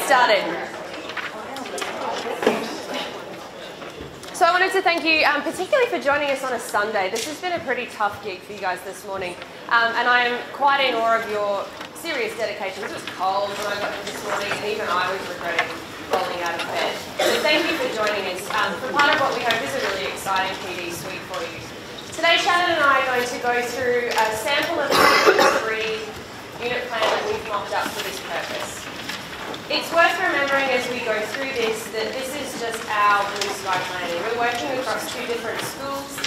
started. So I wanted to thank you particularly for joining us on a Sunday. This has been a pretty tough gig for you guys this morning, and I am quite in awe of your serious dedication. It was cold when I got here this morning, and even I was regretting rolling out of bed. So thank you for joining us for part of what we hope is a really exciting PD suite for you. Today Shannon and I are going to go through a sample of the 3-unit plan that we've mocked up for this purpose. It's worth remembering as we go through this that this is just our blue sky planning. We're working across 2 different schools,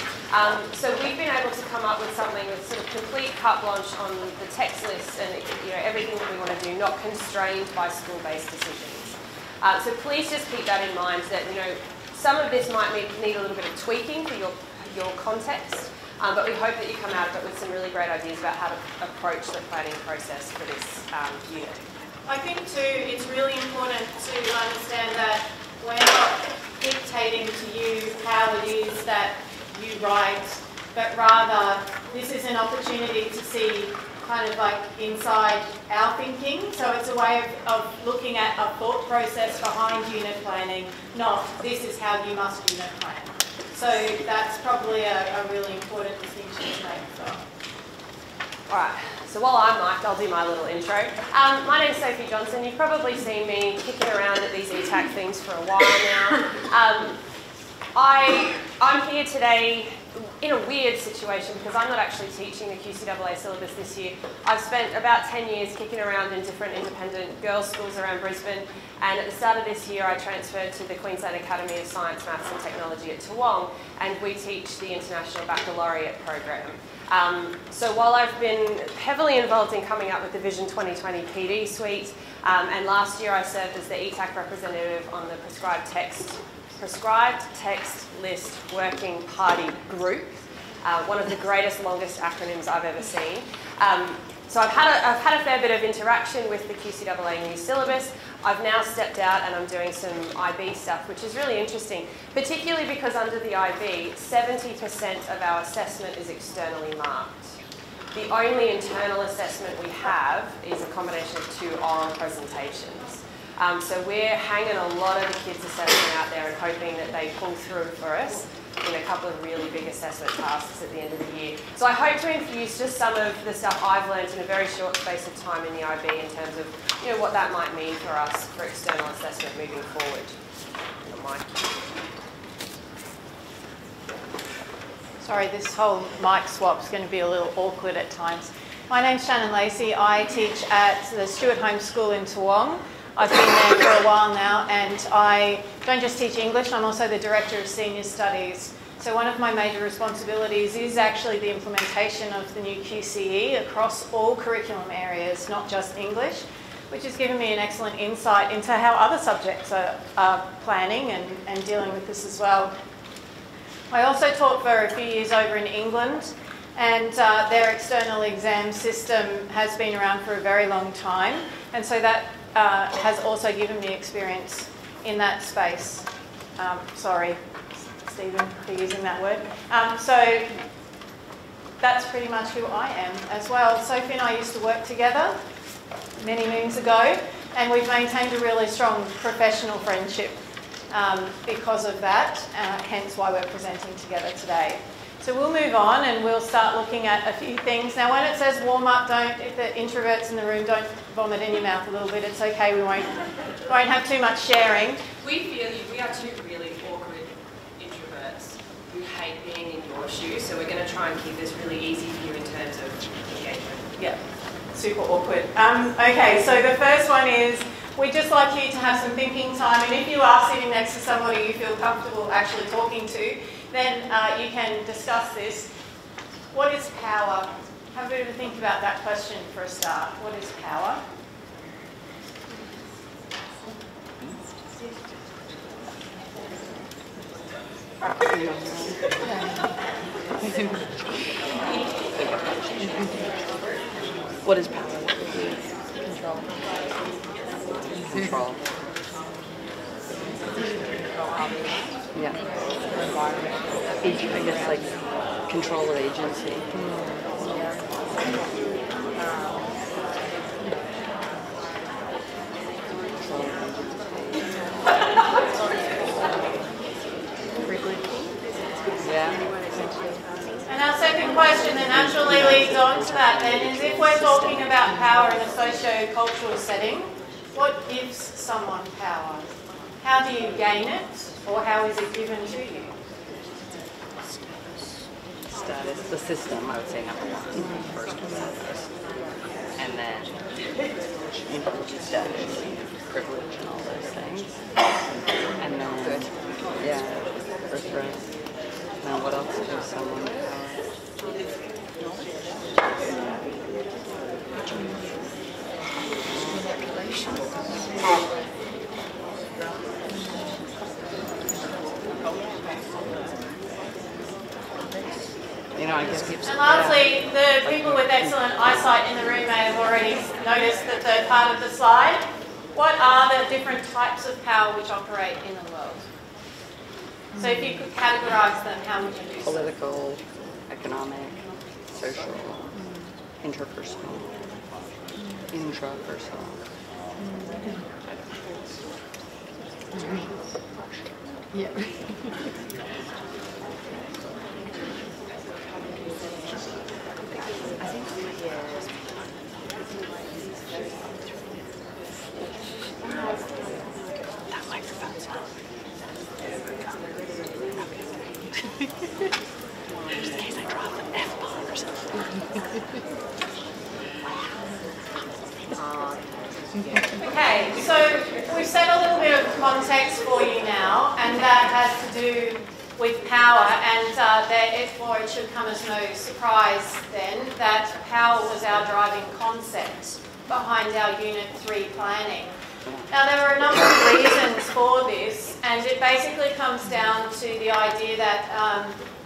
so we've been able to come up with something with sort of complete carte blanche on the text list and everything that we want to do, not constrained by school-based decisions. So please just keep that in mind that some of this might need a little bit of tweaking for your context, but we hope that you come out of it with some really great ideas about how to approach the planning process for this unit. I think too it's really important to understand that we're not dictating to you how it is that you write, but rather this is an opportunity to see kind of like inside our thinking. So it's a way of looking at a thought process behind unit planning, not this is how you must unit plan. So that's probably a really important distinction to make as well. All right, so while I'm mic'd, I'll do my little intro. My name's Sophie Johnson. You've probably seen me kicking around at these ETAC things for a while now. I'm here today in a weird situation because I'm not actually teaching the QCAA syllabus this year. I've spent about 10 years kicking around in different independent girls' schools around Brisbane, and at the start of this year I transferred to the Queensland Academy of Science, Maths and Technology at Toowong, and we teach the International Baccalaureate program. So while I've been heavily involved in coming up with the Vision 2020 PD suite, and last year I served as the ETAC representative on the Prescribed Text List Working Party Group, one of the greatest, longest acronyms I've ever seen. So I've had a fair bit of interaction with the QCAA new syllabus. I've now stepped out and I'm doing some IB stuff, which is really interesting, particularly because under the IB, 70% of our assessment is externally marked. The only internal assessment we have is a combination of 2 oral presentations. So we're hanging a lot of the kids' assessment out there and hoping that they pull through for us in a couple of really big assessment tasks at the end of the year. So I hope to infuse just some of the stuff I've learned in a very short space of time in the IB in terms of what that might mean for us for external assessment moving forward. Sorry, this whole mic swap is going to be a little awkward at times. My name's Shannon Lacey. I teach at the Stuart Home School in Toowong. I've been there for a while now, and I don't just teach English, I'm also the Director of Senior Studies. So one of my major responsibilities is actually the implementation of the new QCE across all curriculum areas, not just English, which has given me an excellent insight into how other subjects are planning and dealing with this as well. I also taught for a few years over in England, and their external exam system has been around for a very long time, and so that has also given me experience in that space. Sorry, Stephen, for using that word. So that's pretty much who I am as well. Sophie and I used to work together many moons ago, and we've maintained a really strong professional friendship because of that, hence why we're presenting together today. So we'll move on and we'll start looking at a few things. Now when it says warm up, if the introverts in the room don't vomit in your mouth a little bit, it's okay, we won't have too much sharing. We feel you. We are 2 really awkward introverts who hate being in your shoes, so we're going to try and keep this really easy for you in terms of engagement. Yeah, super awkward. Okay, so the first one is, we'd just like you to have some thinking time, and if you are sitting next to somebody you feel comfortable actually talking to, then you can discuss this. What is power? Have a bit of a think about that question for a start. What is power? What is power? Control. Control. Yeah. Environment. I guess like control or agency. And our second question that naturally leads on to that then is, if we're talking about power in a socio-cultural setting, what gives someone power? How do you gain it, or how is it given to you? Status, the system, I would say number one. First was status. And then status, privilege, and all those things. And then, yeah, birthright. Now, what else gives someone power? You know, I guess. And lastly, the people with excellent eyesight in the room may have already noticed the third part of the slide. What are the different types of power which operate in the world? So if you could categorise them, how would you do so? Political, economic, social, interpersonal, intrapersonal. Yeah. That microphone's on. Just in case I drop an F-bomb or something. Okay, so we've set a little bit of context for you now, and that has to do with power, and therefore it should come as no surprise then that power was our driving concept behind our Unit 3 planning. Now, there are a number of reasons for this, and it basically comes down to the idea that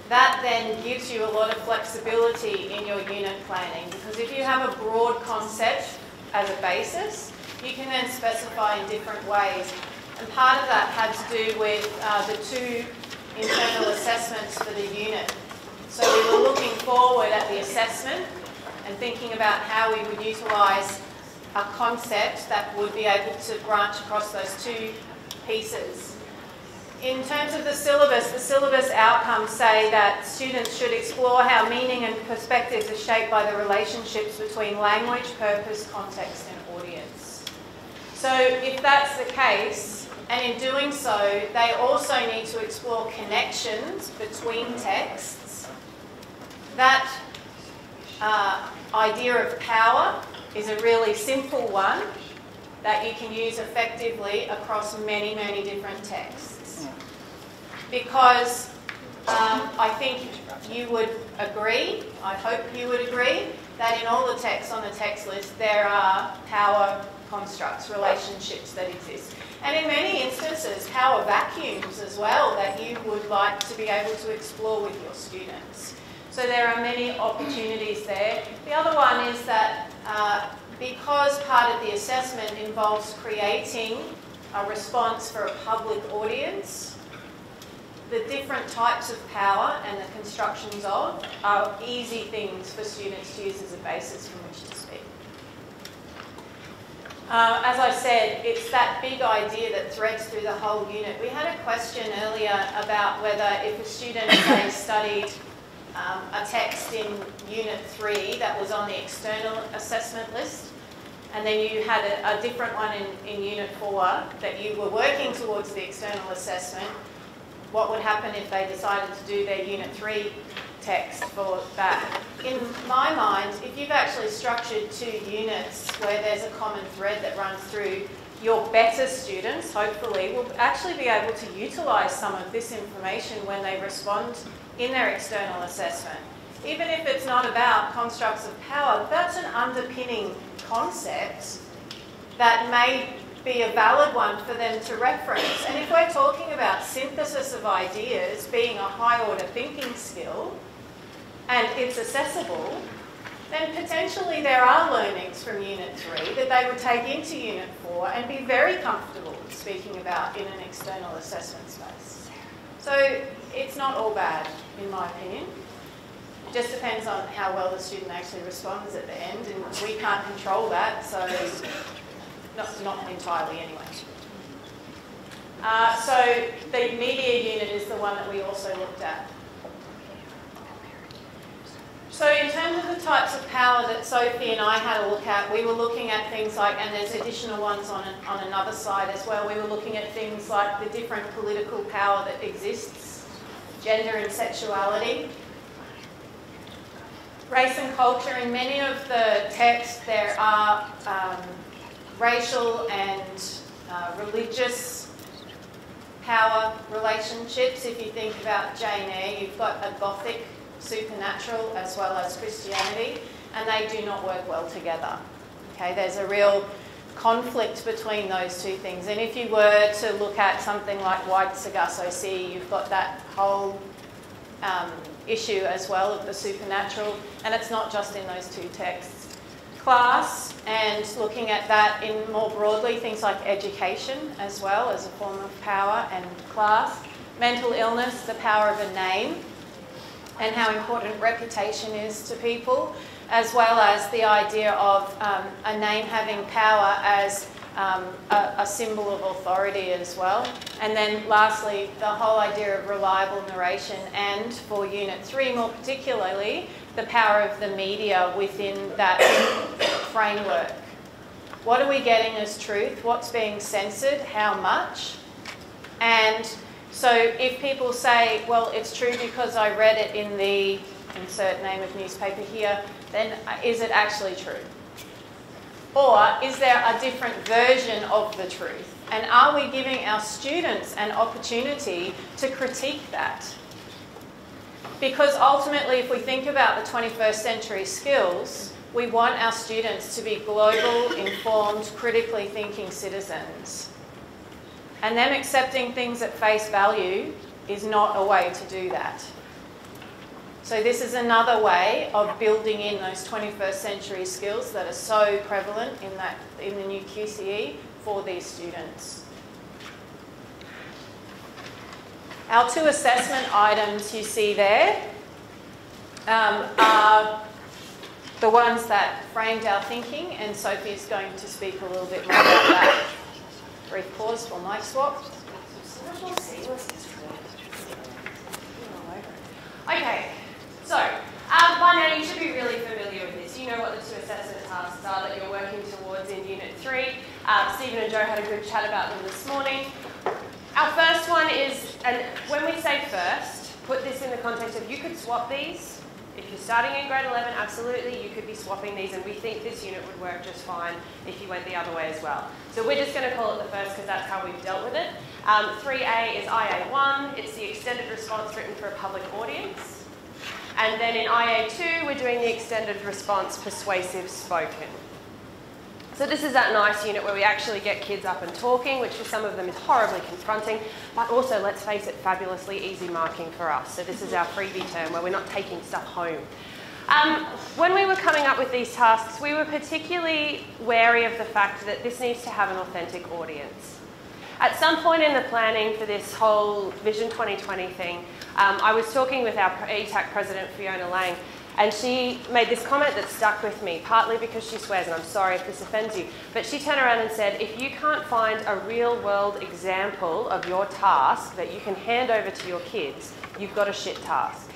that then gives you a lot of flexibility in your unit planning, because if you have a broad concept as a basis, you can then specify in different ways. And part of that had to do with the 2 internal assessments for the unit. So we were looking forward at the assessment and thinking about how we would utilise a concept that would be able to branch across those 2 pieces. In terms of the syllabus outcomes say that students should explore how meaning and perspectives are shaped by the relationships between language, purpose, context and audience. So if that's the case, and in doing so, they also need to explore connections between texts. That idea of power is a really simple one that you can use effectively across many, many different texts. Because I think you would agree, I hope you would agree, that in all the texts on the text list there are power constructs, relationships that exist. And in many instances, power vacuums as well that you would like to be able to explore with your students. So there are many opportunities there. The other one is that because part of the assessment involves creating a response for a public audience, the different types of power and the constructions of are easy things for students to use as a basis from which to speak. As I said, it's that big idea that threads through the whole unit. We had a question earlier about whether if a student, say, studied a text in Unit 3 that was on the external assessment list, and then you had a different one in Unit 4 that you were working towards the external assessment, what would happen if they decided to do their Unit 3 text for that? In my mind, if you've actually structured 2 units where there's a common thread that runs through, your better students, hopefully, will actually be able to utilise some of this information when they respond in their external assessment. Even if it's not about constructs of power, that's an underpinning concept that may be a valid one for them to reference. And if we're talking about synthesis of ideas being a high order thinking skill and it's accessible, then potentially there are learnings from Unit 3 that they would take into Unit 4 and be very comfortable speaking about in an external assessment space. So it's not all bad, in my opinion. It just depends on how well the student actually responds at the end, and we can't control that, so not entirely anyway. So the media unit is the one that we also looked at. So in terms of the types of power that Sophie and I had a look at, we were looking at things like, and there's additional ones on another side as well, we were looking at things like the different political power that exists, gender and sexuality, race and culture. In many of the texts there are racial and religious power relationships. If you think about Jane Eyre, you've got a Gothic supernatural as well as Christianity, and they do not work well together. Okay, there's a real conflict between those two things. And if you were to look at something like White Sargasso Sea, you've got that whole issue as well of the supernatural, and it's not just in those two texts. Class, and looking at that in more broadly, things like education as well as a form of power and class. Mental illness, the power of a name, and how important reputation is to people, as well as the idea of a name having power as a symbol of authority as well. And then lastly, the whole idea of reliable narration, and for Unit 3 more particularly, the power of the media within that framework. What are we getting as truth? What's being censored? How much? And so if people say, well, it's true because I read it in the insert name of newspaper here, then is it actually true? Or is there a different version of the truth? And are we giving our students an opportunity to critique that? Because ultimately, if we think about the 21st century skills, we want our students to be global, informed, critically thinking citizens. And them accepting things at face value is not a way to do that. So this is another way of building in those 21st century skills that are so prevalent in the new QCE for these students. Our 2 assessment items you see there are the ones that framed our thinking, and Sophie's going to speak a little bit more about that. Brief pause for mic swap. Okay, so by now you should be really familiar with this. You know what the 2 assessment tasks are that you're working towards in Unit 3. Stephen and Joe had a good chat about them this morning. Our first one is, and when we say first, put this in the context of you could swap these. If you're starting in grade 11, absolutely, you could be swapping these, and we think this unit would work just fine if you went the other way as well. So we're just going to call it the first because that's how we've dealt with it. 3A is IA1. It's the extended response written for a public audience. And then in IA2, we're doing the extended response persuasive spoken. So this is that nice unit where we actually get kids up and talking, which for some of them is horribly confronting, but also, let's face it, fabulously easy marking for us. So this is our freebie term where we're not taking stuff home. When we were coming up with these tasks, we were particularly wary of the fact that this needs to have an authentic audience. At some point in the planning for this whole Vision 2020 thing, I was talking with our ETAC president, Fiona Lang, and she made this comment that stuck with me, partly because she swears, and I'm sorry if this offends you, but she turned around and said, if you can't find a real-world example of your task that you can hand over to your kids, you've got a shit task.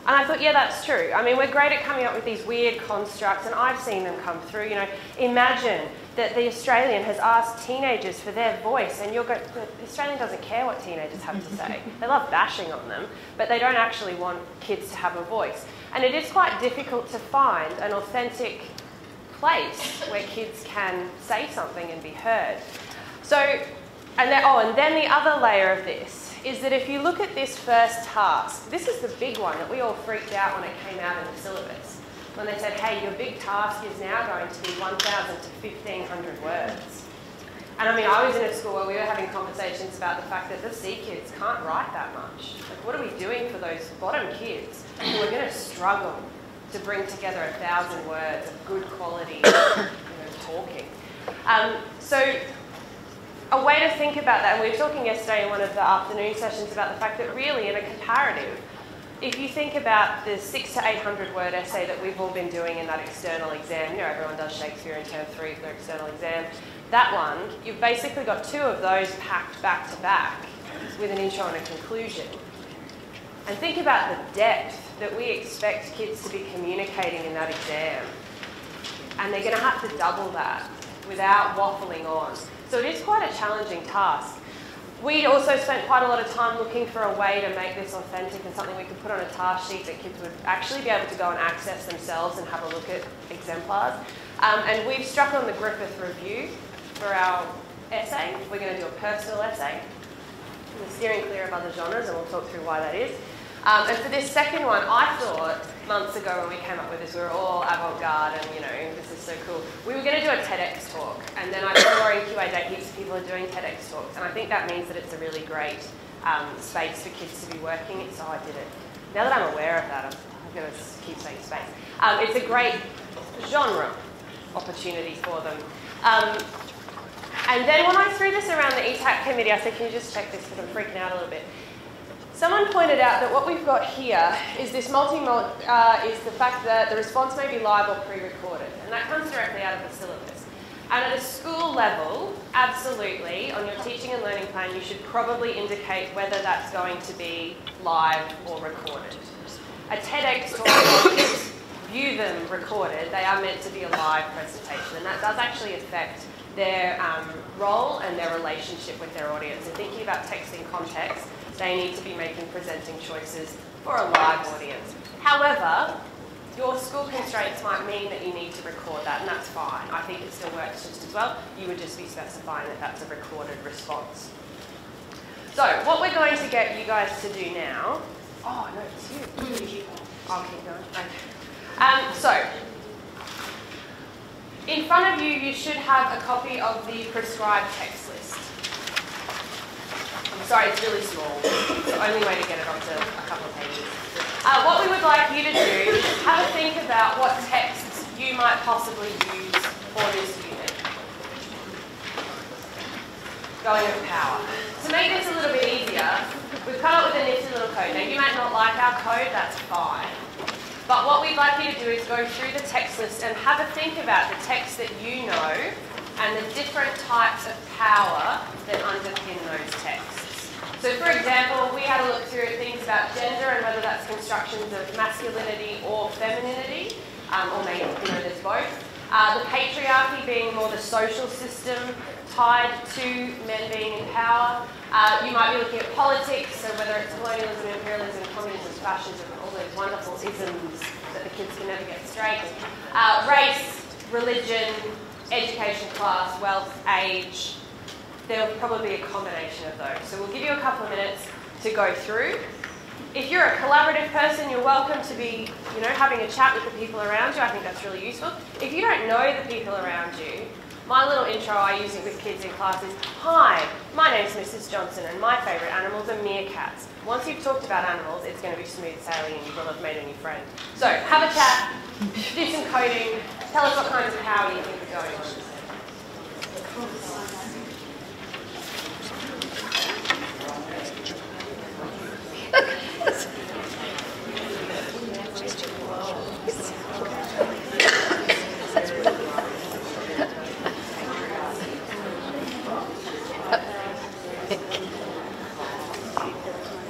And I thought, yeah, that's true. I mean, we're great at coming up with these weird constructs, and I've seen them come through. You know, imagine that the Australian has asked teenagers for their voice, and the Australian doesn't care what teenagers have to say. They love bashing on them, but they don't actually want kids to have a voice. And it is quite difficult to find an authentic place where kids can say something and be heard. So, and then the other layer of this is that if you look at this first task, this is the big one that we all freaked out when it came out in the syllabus. When they said, hey, your big task is now going to be 1,000 to 1,500 words. And I mean, I was in a school where we were having conversations about the fact that the C kids can't write that much. Like, what are we doing for those bottom kids who are going to struggle to bring together 1,000 words of good quality talking? So a way to think about that, and we were talking yesterday in one of the afternoon sessions about the fact that really in a comparative, if you think about the 600 to 800 word essay that we've all been doing in that external exam, you know, everyone does Shakespeare in term 3 for their external exam, That one, you've basically got 2 of those packed back to back with an intro and a conclusion. And think about the depth that we expect kids to be communicating in that exam. And they're going to have to double that without waffling on. So it is quite a challenging task. We also spent quite a lot of time looking for a way to make this authentic and something we could put on a task sheet that kids would actually be able to go and access themselves and have a look at exemplars. And we've struck on the Griffith Review for our essay. We're going to do a personal essay. We're steering clear of other genres, and we'll talk through why that is. And for this second one, I thought months ago when we came up with this, we were all avant-garde and, you know, this is so cool. We were going to do a TEDx talk, and then I saw in QA Day heaps of people are doing TEDx talks, and I think that means that it's a really great space for kids to be working in, so I did it. Now that I'm aware of that, I'm going to keep saying space. It's a great genre opportunity for them. And then when I threw this around the ETAC committee, I said, can you just check this because I'm freaking out a little bit. Someone pointed out that what we've got here is this is the fact that the response may be live or pre-recorded, and that comes directly out of the syllabus. And at a school level, absolutely, on your teaching and learning plan, you should probably indicate whether that's going to be live or recorded. A TEDx talk, view them recorded, they are meant to be a live presentation, and that does actually affect their role and their relationship with their audience. And thinking about text in context, they need to be making presenting choices for a live audience. However, your school constraints might mean that you need to record that, and that's fine. I think it still works just as well. You would just be specifying that that's a recorded response. So, what we're going to get you guys to do now... Oh, no, it's you. I'll keep going. Okay. So, in front of you, you should have a copy of the prescribed text list. I'm sorry, it's really small. It's the only way to get it onto a couple of pages. What we would like you to do is have a think about what texts you might possibly use for this unit. Going with power. To make this a little bit easier, we've come up with a nifty little code. Now, you might not like our code, that's fine. But what we'd like you to do is go through the text list and have a think about the text that you know and the different types of power that underpin those texts. So for example, we had a look through at things about gender and whether that's constructions of masculinity or femininity, or maybe, you know, there's both. The patriarchy being more the social system tied to men being in power. You might be looking at politics, so whether it's colonialism, imperialism, communism, fascism, all those wonderful isms that the kids can never get straight. Race, religion, education class, wealth, age. There'll probably be a combination of those. So we'll give you a couple of minutes to go through. If you're a collaborative person, you're welcome to be, you know, having a chat with the people around you. I think that's really useful. If you don't know the people around you, my little intro I use it with kids in class is, hi, my name's Mrs. Johnson and my favourite animals are meerkats. Once you've talked about animals, it's going to be smooth sailing and you will have made a new friend. So have a chat, do some coding, tell us what kinds of power you think are going on.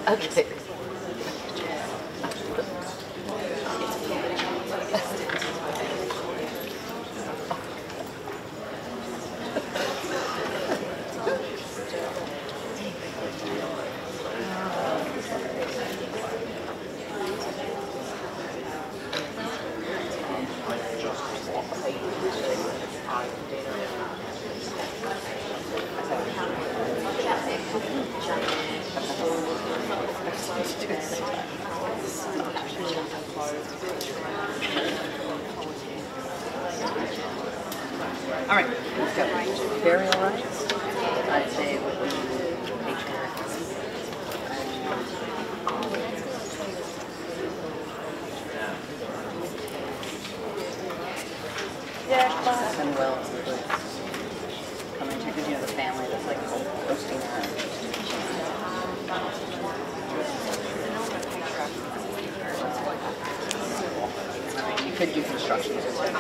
Okay. All right. We've got burial rights. I'd say it would be patriarchy. And wealth would come into, because you know the family that's like hosting her. You could do construction as well.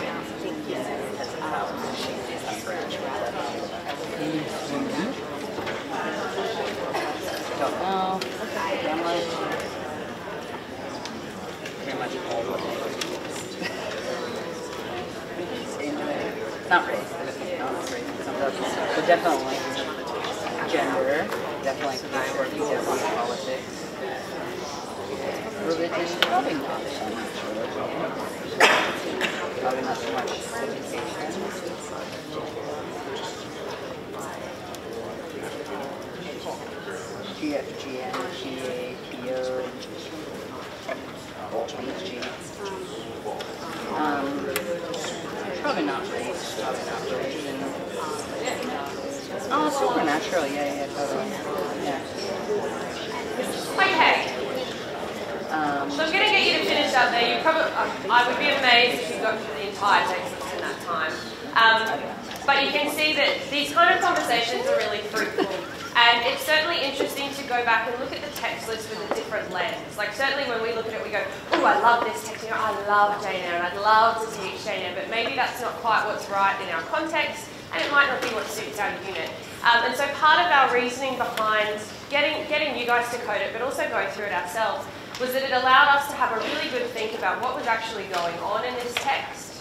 Don't know. Hamlet. Pretty much all the same way. Not race, but not race. Some of those. So definitely gender. Definitely networking, definitely politics. Religion, probably not so much religion. Probably not so much education. GFGN, GA, PO, HG. Probably not race, probably not religion. Oh, supernatural, yeah, totally. Yeah. Okay. So I'm going to get you to finish up there. You probably, I would be amazed if you got through the entire text in that time. But you can see that these kind of conversations are really fruitful. And it's certainly interesting to go back and look at the text list with a different lens. Like certainly when we look at it, we go, oh, I love this text. You know, I love Jane Eyre and I'd love to teach Jane Eyre, but maybe that's not quite what's right in our context and it might not be what suits our unit. And so part of our reasoning behind getting you guys to code it, but also going through it ourselves, was that it allowed us to have a really good think about what was actually going on in this text,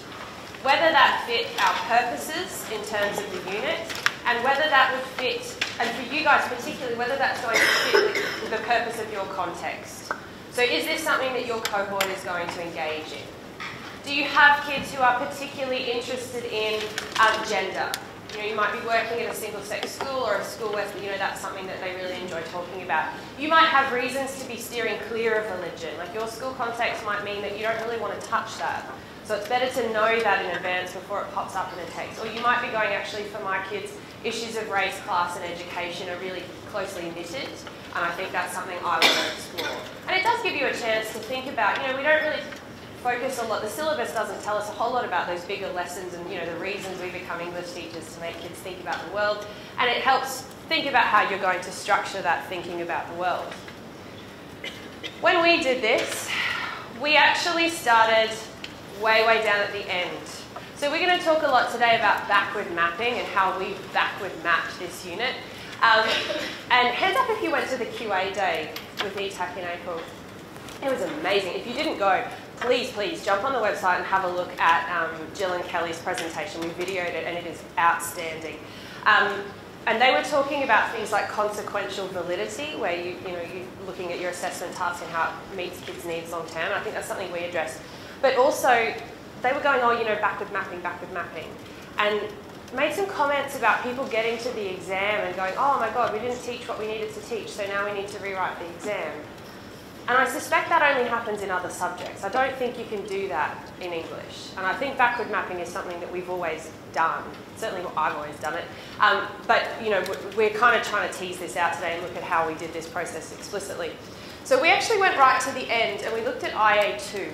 whether that fit our purposes in terms of the unit, and whether that would fit, and for you guys particularly, whether that's going to fit the purpose of your context. So is this something that your cohort is going to engage in? Do you have kids who are particularly interested in gender? You know, you might be working in a single-sex school or a school where, you know, that's something that they really enjoy talking about. You might have reasons to be steering clear of religion. Like your school context might mean that you don't really want to touch that. So it's better to know that in advance before it pops up in a text. Or you might be going, actually, for my kids, issues of race, class and education are really closely knitted. And I think that's something I want to explore. And it does give you a chance to think about, you know, we don't really focus a lot. The syllabus doesn't tell us a whole lot about those bigger lessons and, you know, the reasons we become English teachers to make kids think about the world. And it helps think about how you're going to structure that thinking about the world. When we did this, we actually started way down at the end. So we're going to talk a lot today about backward mapping and how we backward mapped this unit. And hands up if you went to the QA day with ETAC in April. It was amazing. If you didn't go, please jump on the website and have a look at Jill and Kelly's presentation. We videoed it and it is outstanding. And they were talking about things like consequential validity, where you're looking at your assessment task and how it meets kids' needs long term. I think that's something we addressed. But also, they were going, oh, you know, backward mapping, and made some comments about people getting to the exam and going, oh my God, we didn't teach what we needed to teach, so now we need to rewrite the exam. And I suspect that only happens in other subjects. I don't think you can do that in English. And I think backward mapping is something that we've always done. Certainly I've always done it. But you know, we're kind of trying to tease this out today and look at how we did this process explicitly. So we actually went right to the end and we looked at IA2,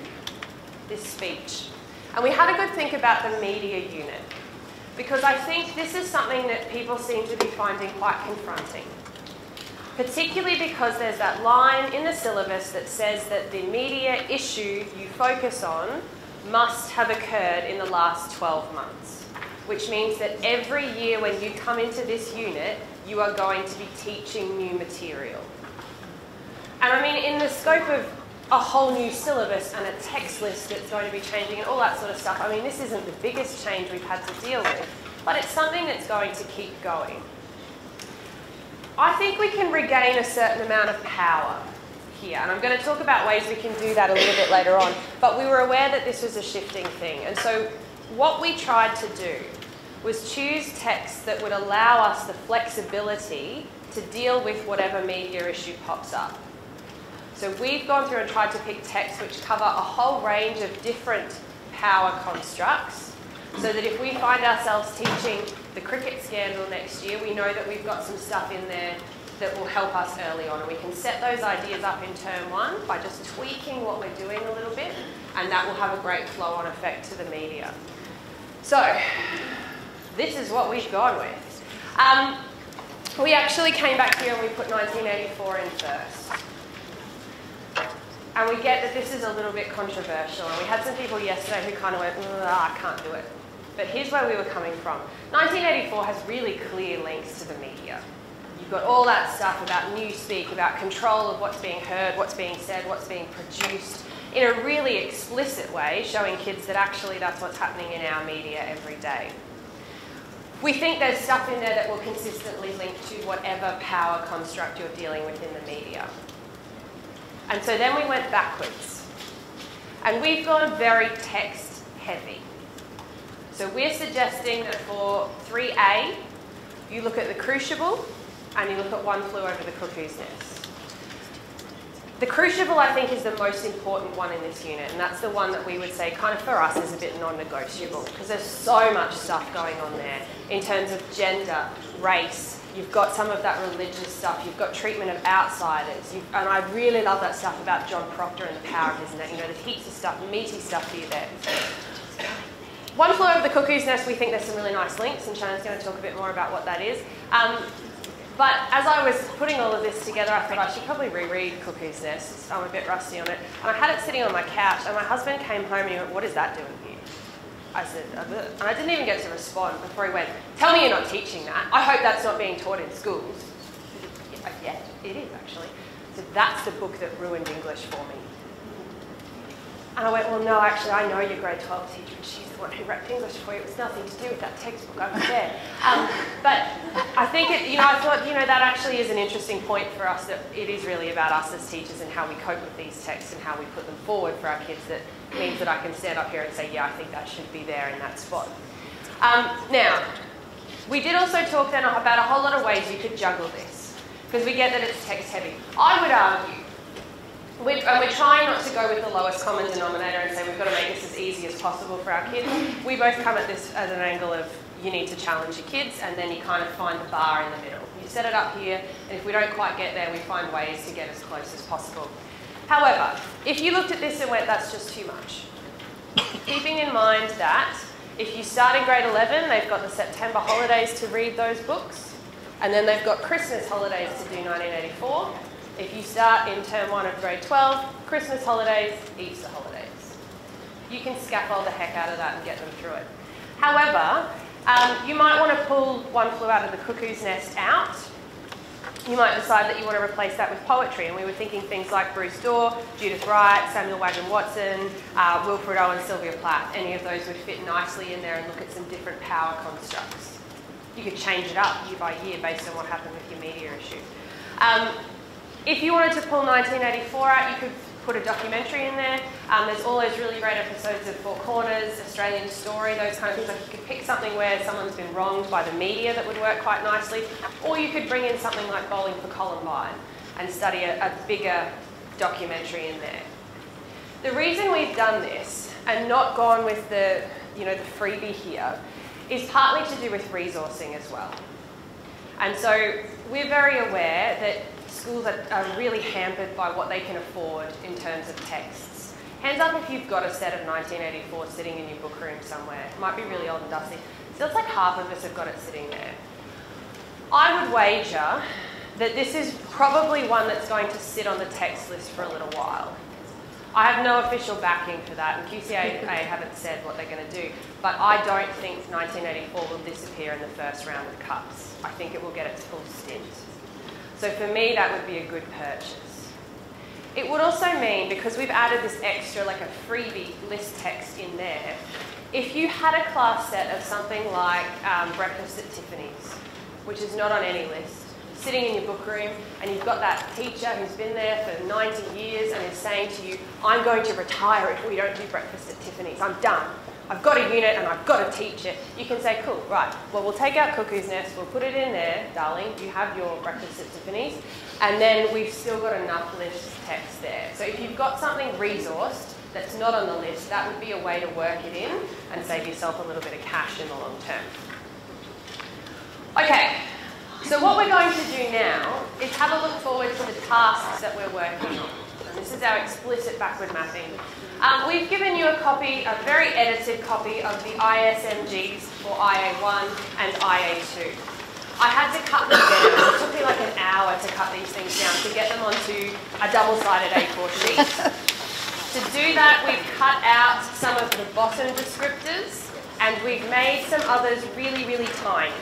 this speech. And we had a good think about the media unit, because I think this is something that people seem to be finding quite confronting. Particularly because there's that line in the syllabus that says that the media issue you focus on must have occurred in the last 12 months, which means that every year when you come into this unit, you are going to be teaching new material. And I mean, in the scope of a whole new syllabus and a text list that's going to be changing and all that sort of stuff, I mean, this isn't the biggest change we've had to deal with, but it's something that's going to keep going. I think we can regain a certain amount of power here, and I'm going to talk about ways we can do that a little bit later on, but we were aware that this was a shifting thing, and so what we tried to do was choose texts that would allow us the flexibility to deal with whatever media issue pops up. So we've gone through and tried to pick texts which cover a whole range of different power constructs, so that if we find ourselves teaching the cricket scandal next year, we know that we've got some stuff in there that will help us early on. And we can set those ideas up in term one by just tweaking what we're doing a little bit, and that will have a great flow-on effect to the media. So this is what we've gone with. We actually came back here and we put 1984 in first. And we get that this is a little bit controversial. And we had some people yesterday who kind of went, I can't do it. But here's where we were coming from. 1984 has really clear links to the media. You've got all that stuff about newspeak, about control of what's being heard, what's being said, what's being produced, in a really explicit way, showing kids that actually that's what's happening in our media every day. We think there's stuff in there that will consistently link to whatever power construct you're dealing with in the media. And so then we went backwards. And we've gone very text heavy. So we're suggesting that for 3A, you look at the Crucible and you look at One Flew Over the Cuckoo's Nest. The Crucible, I think, is the most important one in this unit, and that's the one that we would say kind of for us is a bit non-negotiable, because there's so much stuff going on there in terms of gender, race. You've got some of that religious stuff. You've got treatment of outsiders. And I really love that stuff about John Proctor and the power of his name. You know, there's heaps of stuff, meaty stuff for you there. One Flew Over the Cuckoo's Nest, we think there's some really nice links, and Shannon's going to talk a bit more about what that is. But as I was putting all of this together, I thought I should probably reread Cuckoo's Nest. I'm a bit rusty on it. And I had it sitting on my couch, and my husband came home and he went, "What is that doing here?" I said, and I didn't even get to respond before he went, "Tell me you're not teaching that. I hope that's not being taught in schools." Yeah, it is actually. So that's the book that ruined English for me. And I went, "Well, no, actually, I know your grade 12 teacher, and she's the one who wrote English for you. It was nothing to do with that textbook over there." But I think, I thought, that actually is an interesting point for us, that it is really about us as teachers and how we cope with these texts and how we put them forward for our kids. That means that I can stand up here and say, yeah, I think that should be there in that spot. Now, we did also talk then about a whole lot of ways you could juggle this, because we get that it's text heavy. I would argue, and we're trying not to go with the lowest common denominator and say we've got to make this as easy as possible for our kids. We both come at this as an angle of you need to challenge your kids, and then you kind of find the bar in the middle. You set it up here, and if we don't quite get there, we find ways to get as close as possible. However, if you looked at this and went, that's just too much, keeping in mind that if you start in grade 11, they've got the September holidays to read those books, and then they've got Christmas holidays to do 1984. If you start in term 1 of grade 12, Christmas holidays, Easter holidays. You can scaffold the heck out of that and get them through it. However, you might want to pull One Flew Out of the Cuckoo's Nest out. You might decide that you want to replace that with poetry, and we were thinking things like Bruce Dorr, Judith Wright, Samuel Wagon Watson, Wilfred Owen, Sylvia Plath. Any of those would fit nicely in there and look at some different power constructs. You could change it up year by year based on what happened with your media issue. If you wanted to pull 1984 out, you could put a documentary in there. There's all those really great episodes of Four Corners, Australian Story, those kind of things. Like you could pick something where someone's been wronged by the media that would work quite nicely, or you could bring in something like Bowling for Columbine and study a bigger documentary in there. The reason we've done this and not gone with the freebie here is partly to do with resourcing as well. And so we're very aware that schools are really hampered by what they can afford in terms of texts. Hands up if you've got a set of 1984 sitting in your book room somewhere. It might be really old and dusty. So it's like half of us have got it sitting there. I would wager that this is probably one that's going to sit on the text list for a little while. I have no official backing for that, and QCA haven't said what they're going to do, but I don't think 1984 will disappear in the first round of cuts. I think it will get its full stint. So for me, that would be a good purchase. It would also mean, because we've added this extra, like a freebie list text in there, if you had a class set of something like Breakfast at Tiffany's, which is not on any list, sitting in your book room, and you've got that teacher who's been there for 90 years and is saying to you, I'm going to retire if we don't do Breakfast at Tiffany's, I'm done. I've got a unit and I've got to teach it. You can say, cool, right, well, we'll take out Cuckoo's Nest, we'll put it in there, darling, you have your Breakfast at Tiffany's, and then we've still got enough list text there. So if you've got something resourced that's not on the list, that would be a way to work it in and save yourself a little bit of cash in the long term. Okay, so what we're going to do now is have a look forward to the tasks that we're working on. And this is our explicit backward mapping. We've given you a copy, a very edited copy of the ISMGs for IA1 and IA2. I had to cut them down. It took me like an hour to cut these things down to get them onto a double-sided A4 sheet. To do that, we've cut out some of the bottom descriptors and we've made some others really, really tiny.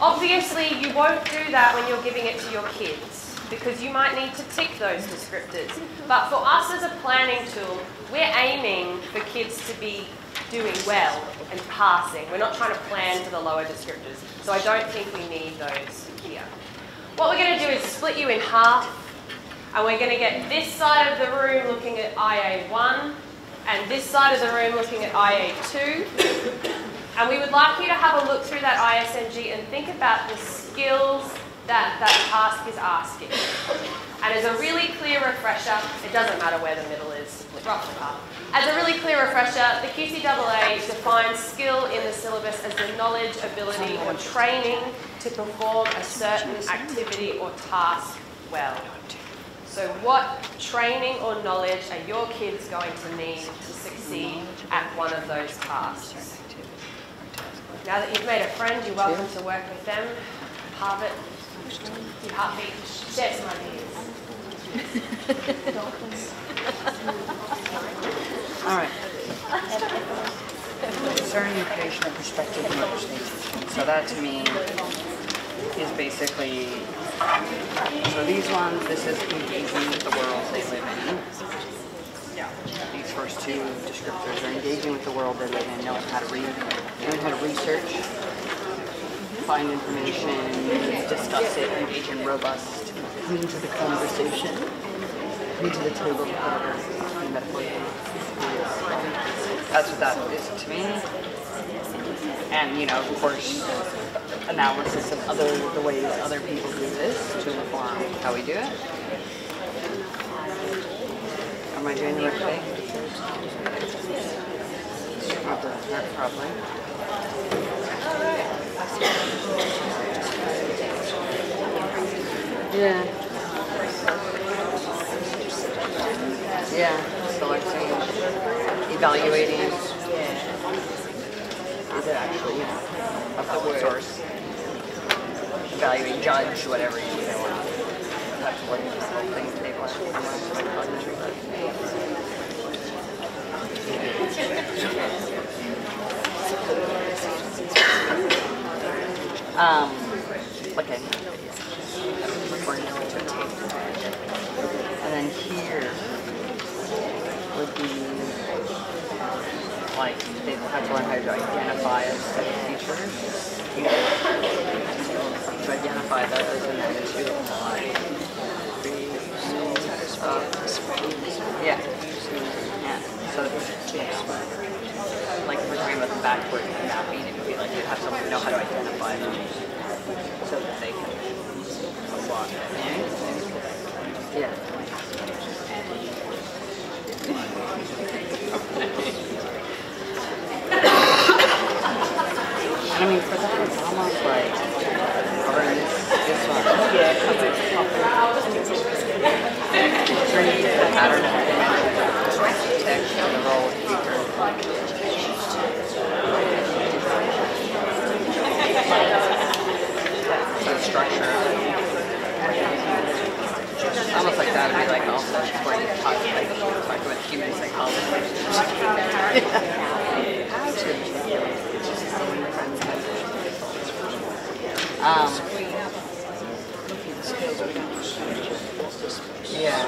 Obviously, you won't do that when you're giving it to your kids, because you might need to tick those descriptors. But for us as a planning tool, we're aiming for kids to be doing well and passing. We're not trying to plan for the lower descriptors, so I don't think we need those here. What we're going to do is split you in half, and we're going to get this side of the room looking at IA1, and this side of the room looking at IA2. And we would like you to have a look through that ISMG and think about the skills that that task is asking. And as a really clear refresher, it doesn't matter where the middle is, roughly half. As a really clear refresher, the QCAA defines skill in the syllabus as the knowledge, ability, or training to perform a certain activity or task well. So what training or knowledge are your kids going to need to succeed at one of those tasks? Now that you've made a friend, you're welcome to work with them, halve it, do heartbeat, share some ideas. All right. Concerning the creation of perspective and representation. So that to me is basically, so these ones, this is engaging with the world they live in. These first two descriptors are engaging with the world they live in, knowing how to read, knowing how to research, find information, discuss it, engage in robust, come into the conversation, come to the table, whatever metaphor it is. That's what that is to me. And, you know, of course, analysis of the ways other people do this to inform how we do it. Am I doing the right thing? Probably. Yeah. Yeah. Selecting, evaluating. Is it actually, of the source? Evaluate, judge, whatever you want. That's what the whole thing they want to okay. Recording to a tape. And then here would be like they have to learn how to identify a set of features. To identify those and then to apply. Yeah. So like if we're talking about the backward mapping, it would be like you have someone know how to identify them so that they can apply. Yeah. And I mean, for that, it's almost like, or this one. Yeah, because it's turning the pattern of text and the role of speaker. So structure. Almost like that would be like also where you talk about human psychology. Yeah.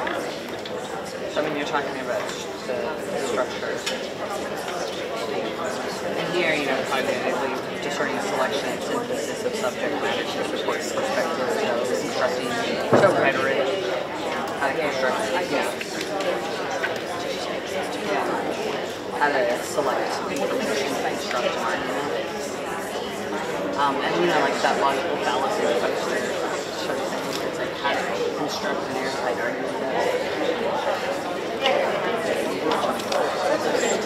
So I mean, you're talking about the structure. And here, you know, cognitively discerning selection and synthesis of subject matter to support perspective, constructing show rhetoric, how to construct, how to select information and construct argument. And you know, like that logical fallacy poster shows things. It's like how to construct an airtight argument.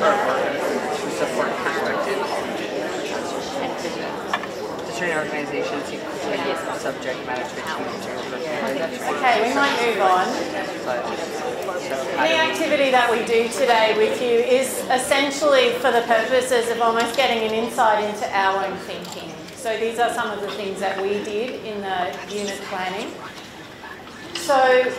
To support perspective. Discerning organizations seek subject matter to Okay, we might move on. The activity that we do today with you is essentially for the purposes of almost getting an insight into our own thinking. So these are some of the things that we did in the unit planning. So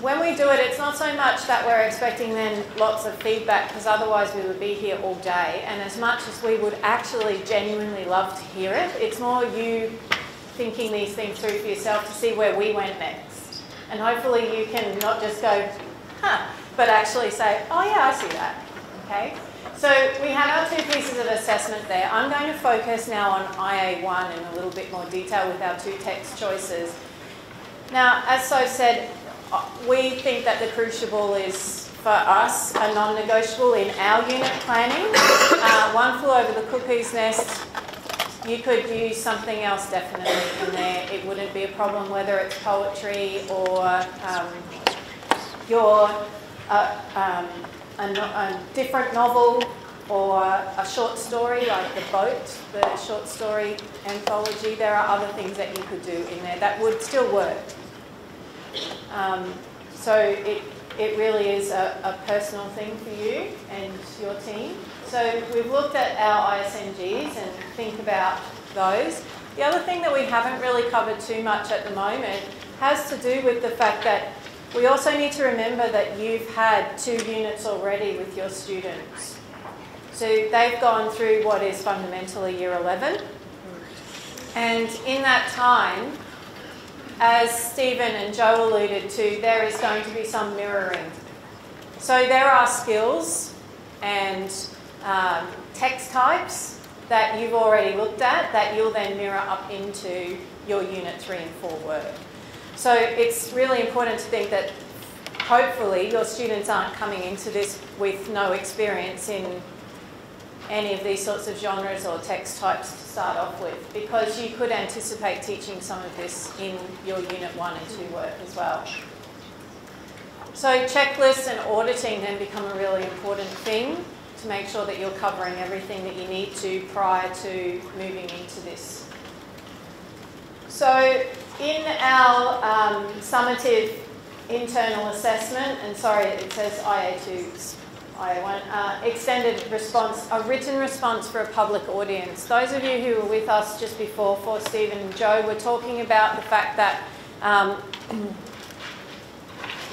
when we do it, it's not so much that we're expecting then lots of feedback, because otherwise we would be here all day. And as much as we would actually genuinely love to hear it, it's more you thinking these things through for yourself to see where we went next. And hopefully you can not just go, huh, but actually say, oh yeah, I see that. Okay? So we have our 2 pieces of assessment there. I'm going to focus now on IA1 in a little bit more detail with our 2 text choices. Now, as So said, we think that the Crucible is, for us, a non-negotiable in our unit planning. One Flew Over the Cuckoo's Nest, you could use something else definitely in there. It wouldn't be a problem whether it's poetry or a different novel or a short story like The Boat, the short story anthology. There are other things that you could do in there that would still work. So it really is a personal thing for you and your team. So we've looked at our ISMGs and think about those. The other thing that we haven't really covered too much at the moment has to do with the fact that we also need to remember that you've had 2 units already with your students. So they've gone through what is fundamentally Year 11. And in that time, as Stephen and Joe alluded to, there is going to be some mirroring. So there are skills and text types that you've already looked at that you'll then mirror up into your Unit 3 and 4 work. So it's really important to think that hopefully your students aren't coming into this with no experience in any of these sorts of genres or text types to start off with, because you could anticipate teaching some of this in your Unit 1 and 2 work as well. So checklists and auditing then become a really important thing to make sure that you're covering everything that you need to prior to moving into this. So in our summative internal assessment, and sorry, it says IA2, IA1, extended response, a written response for a public audience. Those of you who were with us just before, for Stephen and Joe, were talking about the fact that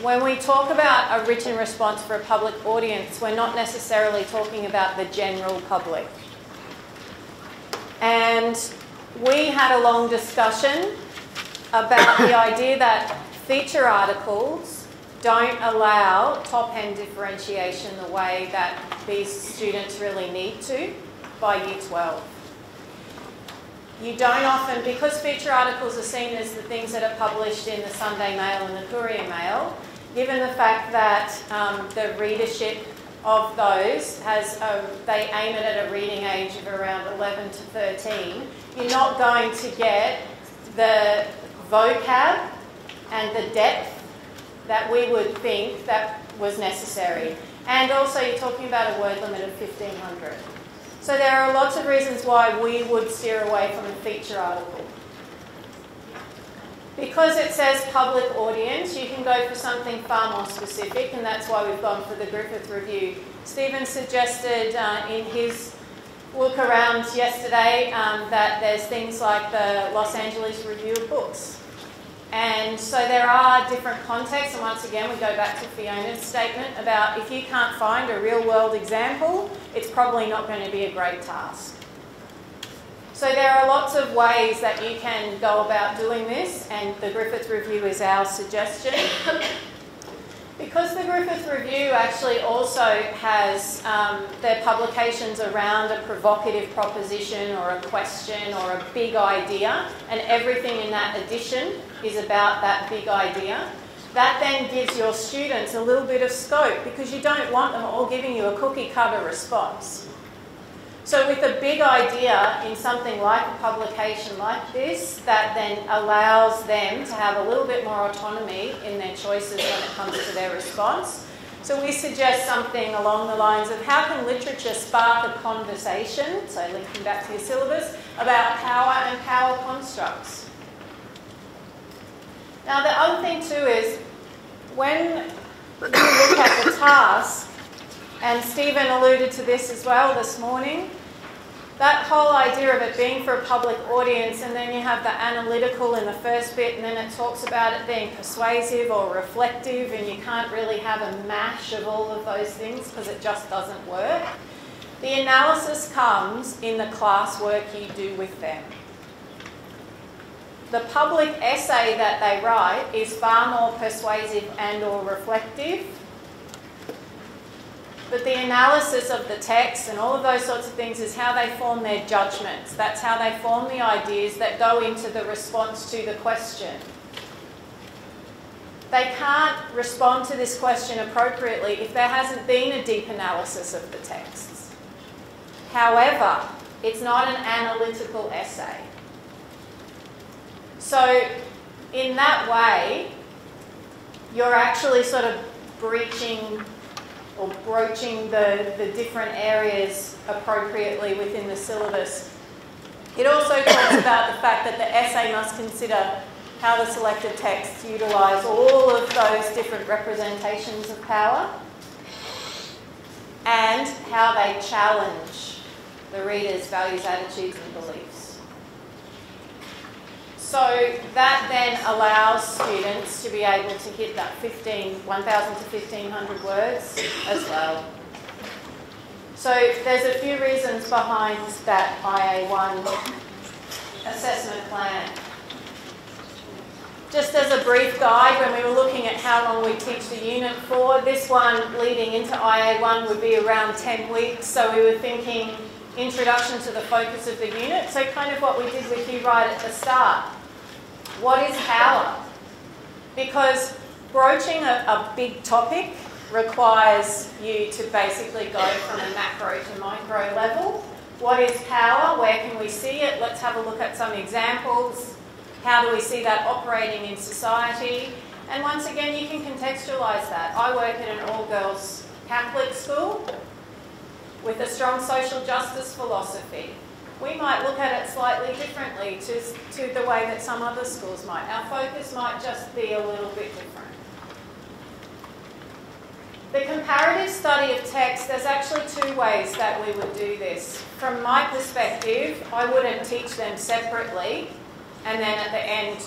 when we talk about a written response for a public audience, we're not necessarily talking about the general public. And we had a long discussion about the idea that feature articles don't allow top-end differentiation the way that these students really need to by Year 12. You don't often, because feature articles are seen as the things that are published in the Sunday Mail and the Courier Mail, given the fact that the readership of those they aim it at a reading age of around 11 to 13, you're not going to get the vocab and the depth that we would think that was necessary. And also you're talking about a word limit of 1,500. So there are lots of reasons why we would steer away from a feature article. Because it says public audience, you can go for something far more specific, and that's why we've gone for the Griffith Review. Stephen suggested in his look around yesterday that there's things like the Los Angeles Review of Books. And so there are different contexts, and once again we go back to Fiona's statement about if you can't find a real world example, it's probably not going to be a great task. So there are lots of ways that you can go about doing this, and the Griffith Review is our suggestion. Because the Griffith Review actually also has their publications around a provocative proposition or a question or a big idea, and everything in that edition is about that big idea, that then gives your students a little bit of scope, because you don't want them all giving you a cookie cutter response. So with a big idea in something like a publication like this, that then allows them to have a little bit more autonomy in their choices when it comes to their response. So we suggest something along the lines of how can literature spark a conversation, so linking back to your syllabus, about power and power constructs. Now the other thing too is when you look at the task, and Stephen alluded to this as well this morning, that whole idea of it being for a public audience, and then you have the analytical in the first bit, and then it talks about it being persuasive or reflective, and you can't really have a mash of all of those things because it just doesn't work. The analysis comes in the classwork you do with them. The public essay that they write is far more persuasive and or reflective. But the analysis of the text and all of those sorts of things is how they form their judgments. That's how they form the ideas that go into the response to the question. They can't respond to this question appropriately if there hasn't been a deep analysis of the texts. However, it's not an analytical essay. So in that way, you're actually sort of breaching or broaching the different areas appropriately within the syllabus. It also talks about the fact that the essay must consider how the selected texts utilise all of those different representations of power and how they challenge the reader's values, attitudes and beliefs. So that then allows students to be able to hit that 1,000 to 1,500 words as well. So there's a few reasons behind that IA1 assessment plan. Just as a brief guide, when we were looking at how long we teach the unit for, this one leading into IA1 would be around 10 weeks. So we were thinking introduction to the focus of the unit. So kind of what we did with you right at the start. What is power? Because broaching a big topic requires you to basically go from a macro to micro level. What is power? Where can we see it? Let's have a look at some examples. How do we see that operating in society? And once again, you can contextualise that. I work at an all-girls Catholic school with a strong social justice philosophy. We might look at it slightly differently to the way that some other schools might. Our focus might just be a little bit different. The comparative study of text, there's actually two ways that we would do this. From my perspective, I wouldn't teach them separately and then at the end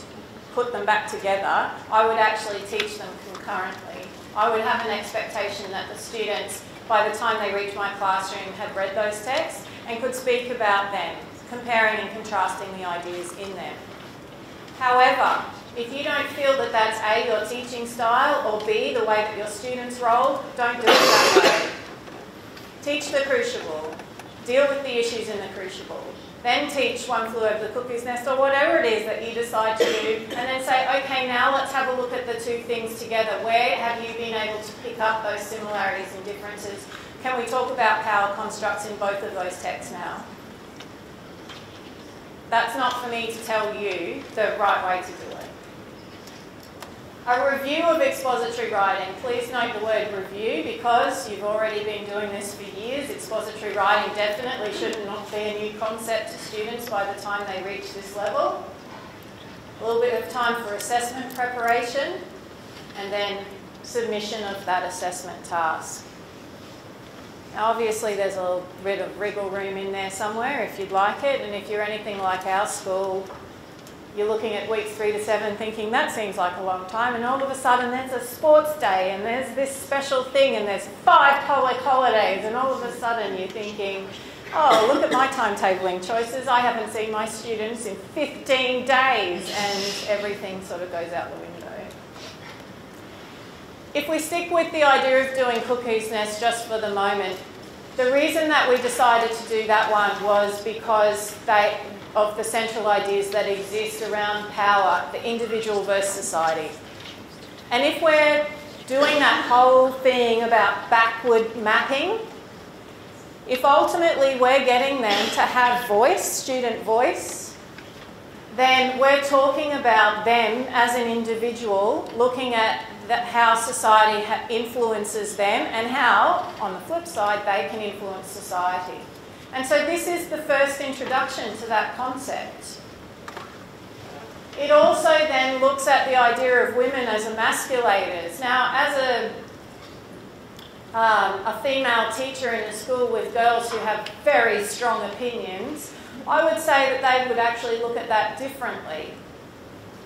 put them back together. I would actually teach them concurrently. I would have an expectation that the students, by the time they reach my classroom, had read those texts and could speak about them, comparing and contrasting the ideas in them. However, if you don't feel that that's A, your teaching style, or B, the way that your students roll, don't do it that way. Teach the crucible. Deal with the issues in the crucible. Then teach One Flew Over the Cuckoo's Nest or whatever it is that you decide to do, and then say, okay, now let's have a look at the two things together. Where have you been able to pick up those similarities and differences? Can we talk about power constructs in both of those texts now? That's not for me to tell you the right way to do it. A review of expository writing. Please note the word review because you've already been doing this for years. Expository writing definitely should not be a new concept to students by the time they reach this level. A little bit of time for assessment preparation and then submission of that assessment task. Now obviously there's a little bit of wriggle room in there somewhere if you'd like it, and if you're anything like our school, you're looking at weeks 3 to 7 thinking that seems like a long time, and all of a sudden there's a sports day and there's this special thing and there's 5 public holidays, and all of a sudden you're thinking, oh, look at my timetabling choices, I haven't seen my students in 15 days, and everything sort of goes out the window. If we stick with the idea of doing Cuckoo's Nest just for the moment, the reason that we decided to do that one was because of the central ideas that exist around power, the individual versus society. And if we're doing that whole thing about backward mapping, if ultimately we're getting them to have voice, student voice, then we're talking about them as an individual, looking at how society influences them and how, on the flip side, they can influence society. And so this is the first introduction to that concept. It also then looks at the idea of women as emasculators. Now, a female teacher in a school with girls who have very strong opinions, I would say that they would actually look at that differently.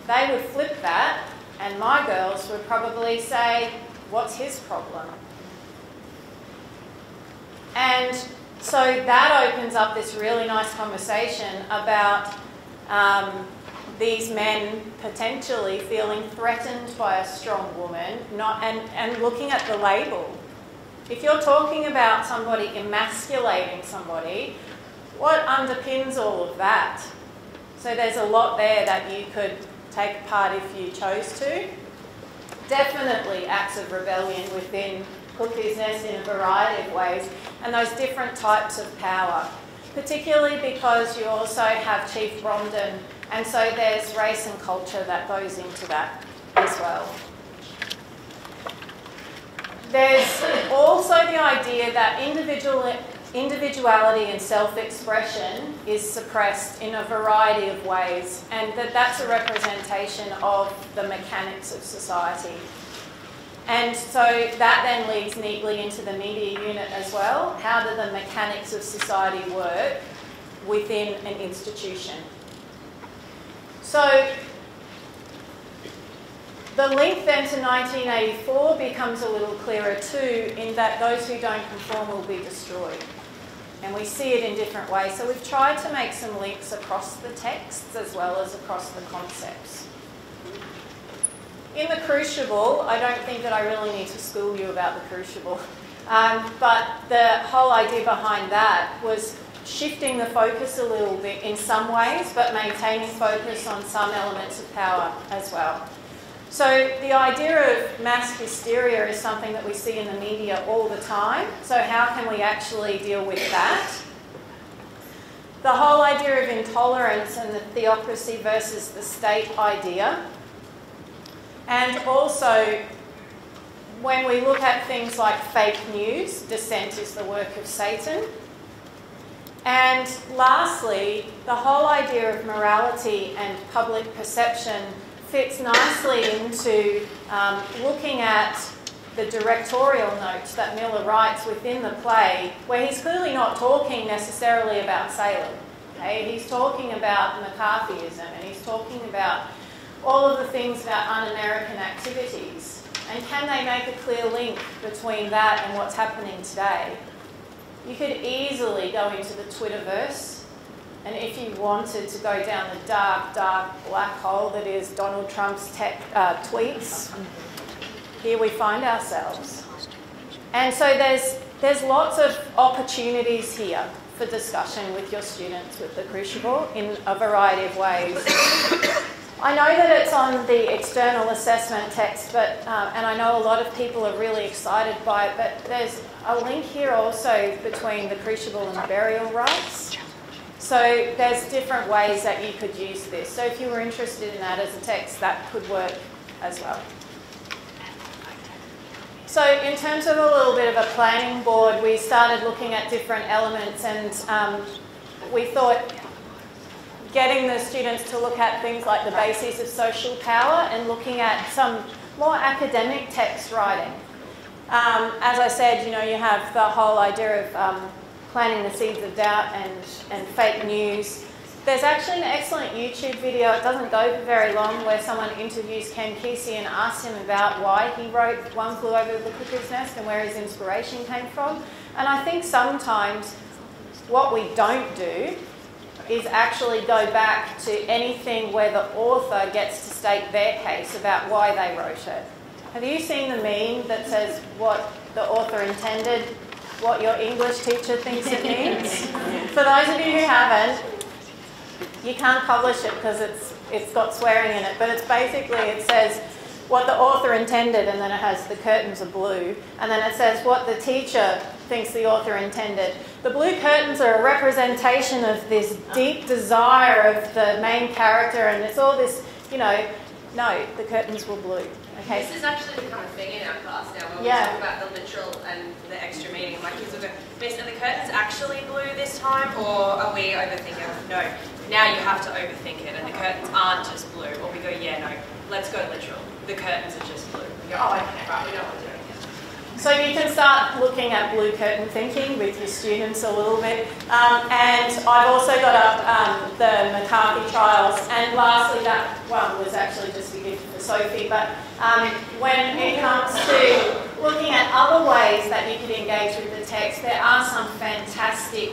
They would flip that, and my girls would probably say, what's his problem? And so that opens up this really nice conversation about these men potentially feeling threatened by a strong woman, and looking at the label. If you're talking about somebody emasculating somebody, what underpins all of that? So there's a lot there that you could take part if you chose to. Definitely acts of rebellion within Cuckoo's Nest in a variety of ways, and those different types of power, particularly because you also have Chief Bromden, and so there's race and culture that goes into that as well. There's also the idea that individuality and self-expression is suppressed in a variety of ways, and that's a representation of the mechanics of society. And so that then leads neatly into the media unit as well. How do the mechanics of society work within an institution? So the link then to 1984 becomes a little clearer too, in that those who don't conform will be destroyed. And we see it in different ways. So we've tried to make some links across the texts as well as across the concepts. In the Crucible, I don't think that I really need to school you about the Crucible, but the whole idea behind that was shifting the focus a little bit in some ways, but maintaining focus on some elements of power as well. So the idea of mass hysteria is something that we see in the media all the time. So how can we actually deal with that? The whole idea of intolerance and the theocracy versus the state idea. And also, when we look at things like fake news, dissent is the work of Satan. And lastly, the whole idea of morality and public perception fits nicely into looking at the directorial notes that Miller writes within the play, where he's clearly not talking necessarily about Salem. Okay? He's talking about McCarthyism, and he's talking about all of the things about un-American activities. And can they make a clear link between that and what's happening today? You could easily go into the Twitterverse, and if you wanted to go down the dark, dark black hole that is Donald Trump's tweets, here we find ourselves. And so there's lots of opportunities here for discussion with your students with the Crucible in a variety of ways. I know that it's on the external assessment text, but and I know a lot of people are really excited by it, but there's a link here also between the Crucible and burial rites. So there's different ways that you could use this. So if you were interested in that as a text, that could work as well. So in terms of a little bit of a planning board, we started looking at different elements, and we thought getting the students to look at things like the bases of social power and looking at some more academic text writing. As I said, you have the whole idea of planting the seeds of doubt and fake news. There's actually an excellent YouTube video, it doesn't go very long, where someone interviews Ken Kesey and asks him about why he wrote One Flew Over the Cuckoo's Nest and where his inspiration came from. And I think sometimes what we don't do is actually go back to anything where the author gets to state their case about why they wrote it. Have you seen the meme that says what the author intended, what your English teacher thinks it means? For those of you who haven't, you can't publish it because it's got swearing in it, but it's basically, it says what the author intended, and then it has the curtains are blue, and then it says what the teacher thinks the author intended. The blue curtains are a representation of this deep desire of the main character, and it's all this, no, the curtains were blue. Okay. This has actually become a thing in our class now, where we talk about the literal and the extra meaning. My kids will go, Miss, are the curtains actually blue this time, or are we overthinking it? No, now you have to overthink it, and the curtains aren't just blue. Or we go, yeah, no, let's go literal. The curtains are just blue. We go, oh, okay, right, we know what we're doing. So you can start looking at blue curtain thinking with your students a little bit. And I've also got up the McCarthy trials. And lastly, that one was actually just a gift for Sophie. But when it comes to looking at other ways that you could engage with the text, there are some fantastic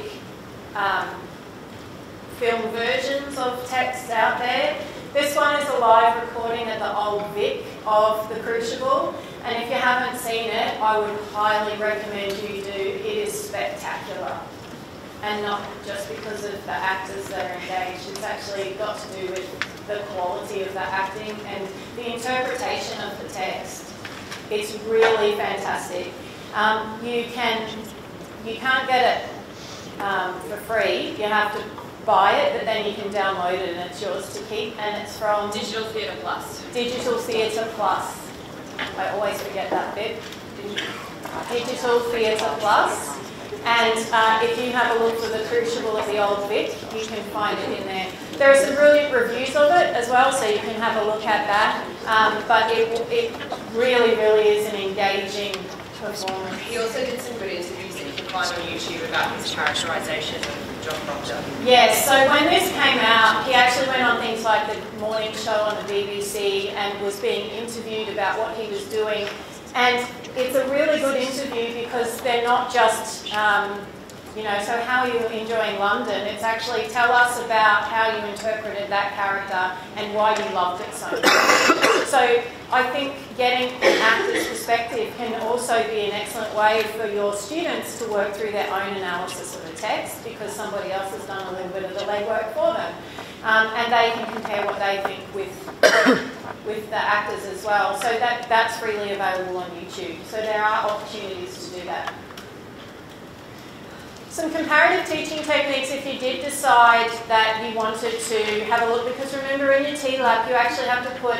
film versions of texts out there. This one is a live recording at the Old Vic of The Crucible, and if you haven't seen it, I would highly recommend you do. It is spectacular, and not just because of the actors that are engaged. It's actually got to do with the quality of the acting and the interpretation of the text. It's really fantastic. You can't get it for free. You have to buy it, but then you can download it and it's yours to keep, and it's from Digital Theatre Plus. Digital Theatre Plus. I always forget that bit. Digital Theatre Plus. And if you have a look for The Crucible at the Old Vic, you can find it in there. There are some brilliant reviews of it as well, so you can have a look at that. But it really, really is an engaging performance. He also did some good interviews that you can find on YouTube about his characterisation of John Proctor. Yes, so when this came out, he actually went on things like the morning show on the BBC and was being interviewed about what he was doing. And it's a really good interview because they're not just, so how are you enjoying London? It's actually tell us about how you interpreted that character and why you loved it so much. So I think getting an actor's perspective can also be an excellent way for your students to work through their own analysis of the text because somebody else has done a little bit of the legwork for them. And they can compare what they think with the actors as well. So that's freely available on YouTube. So there are opportunities to do that. Some comparative teaching techniques if you did decide that you wanted to have a look, because remember in your TLAB you actually have to put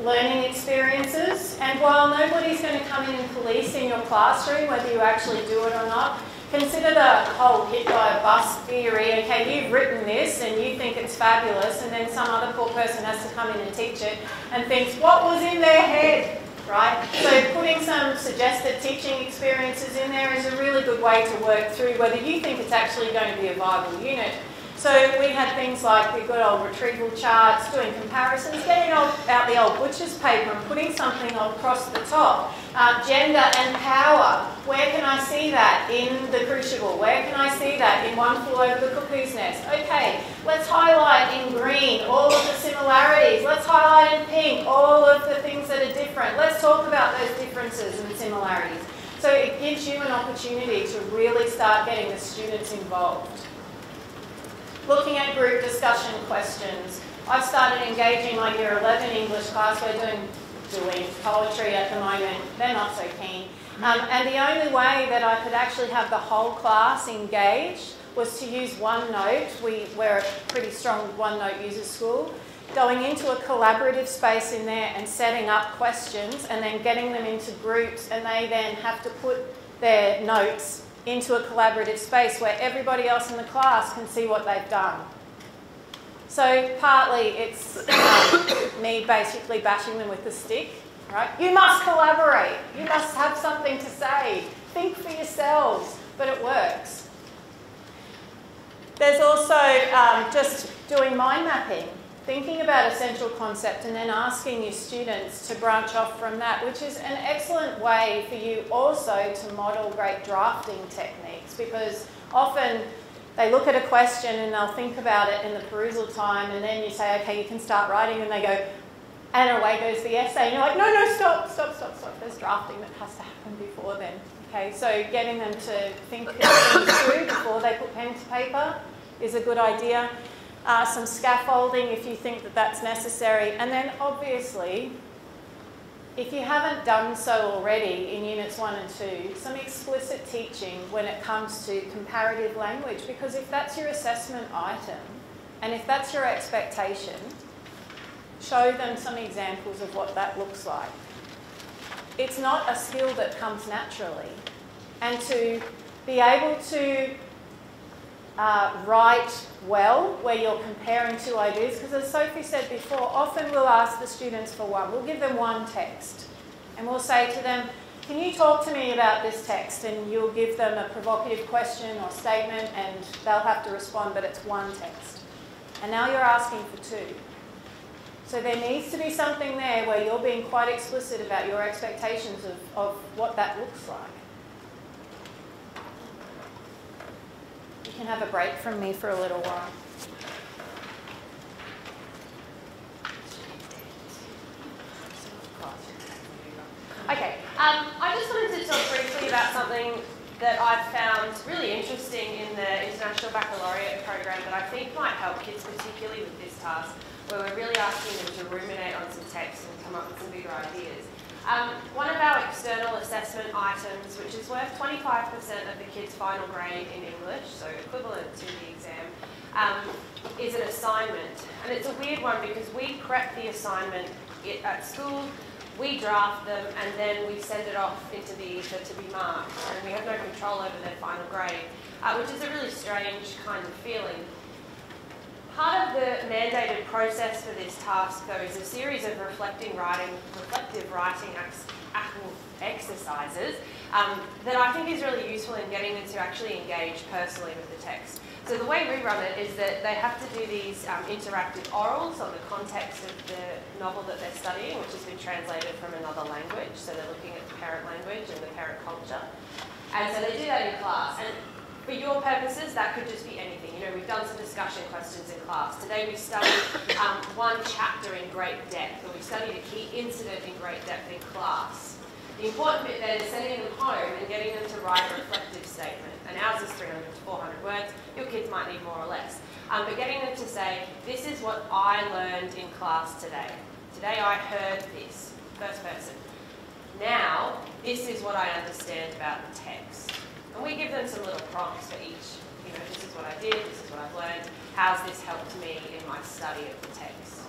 learning experiences, and while nobody's going to come in and police in your classroom whether you actually do it or not, consider the whole hit by a bus theory. Okay, you've written this and you think it's fabulous, and then some other poor person has to come in and teach it and thinks, what was in their head, right? So putting some suggested teaching experiences in there is a really good way to work through whether you think it's actually going to be a viable unit. So we had things like the good old retrieval charts, doing comparisons, getting out the old butcher's paper and putting something across the top. Gender and power. Where can I see that in The Crucible? Where can I see that in One Flew Over the Cuckoo's Nest? Okay, let's highlight in green all of the similarities. Let's highlight in pink all of the things that are different. Let's talk about those differences and similarities. So it gives you an opportunity to really start getting the students involved. Looking at group discussion questions. I've started engaging my Year 11 English class. We're doing poetry at the moment. They're not so keen. And the only way that I could actually have the whole class engaged was to use OneNote. We're a pretty strong OneNote user school. Going into a collaborative space in there and setting up questions and then getting them into groups, and they then have to put their notes into a collaborative space where everybody else in the class can see what they've done. So partly it's me basically bashing them with the stick, right? You must collaborate. You must have something to say. Think for yourselves, but it works. There's also just doing mind mapping, thinking about a central concept and then asking your students to branch off from that, which is an excellent way for you also to model great drafting techniques, because often they look at a question and they'll think about it in the perusal time, and then you say, okay, you can start writing, and they go, and away goes the essay, and you're like, no, stop. There's drafting that has to happen before then. Okay, so getting them to think things through before they put pen to paper is a good idea. Some scaffolding if you think that that's necessary. And then obviously, if you haven't done so already in Units 1 and 2, some explicit teaching when it comes to comparative language, because if that's your assessment item and if that's your expectation, show them some examples of what that looks like. It's not a skill that comes naturally. And to be able to write well where you're comparing two ideas, because as Sophie said before, often we'll ask the students for one. We'll give them one text and we'll say to them, can you talk to me about this text? And you'll give them a provocative question or statement and they'll have to respond, but it's one text. And now you're asking for two. So there needs to be something there where you're being quite explicit about your expectations of what that looks like. You can have a break from me for a little while. Okay, I just wanted to talk briefly about something that I've found really interesting in the International Baccalaureate program that I think might help kids, particularly with this task, where we're really asking them to ruminate on some text and come up with some bigger ideas. One of our external assessment items, which is worth 25% of the kids' final grade in English, so equivalent to the exam, is an assignment. And it's a weird one because we prep the assignment at school, we draft them, and then we send it off into the ether to be marked. And we have no control over their final grade, which is a really strange kind of feeling. Part of the mandated process for this task, though, is a series of reflective writing exercises that I think is really useful in getting them to actually engage personally with the text. So the way we run it is that they have to do these interactive orals on the context of the novel that they're studying, which has been translated from another language. So they're looking at the parent language and the parent culture. And so they do that in class. And for your purposes, that could just be anything. You know, we've done some discussion questions in class. Today we studied one chapter in great depth, or we studied a key incident in great depth in class. The important bit then is sending them home and getting them to write a reflective statement. And ours is 300 to 400 words. Your kids might need more or less. But getting them to say, this is what I learned in class today. Today I heard this, first person. Now, this is what I understand about the text. And we give them some little prompts for each. You know, this is what I did, this is what I've learned. How's this helped me in my study of the text?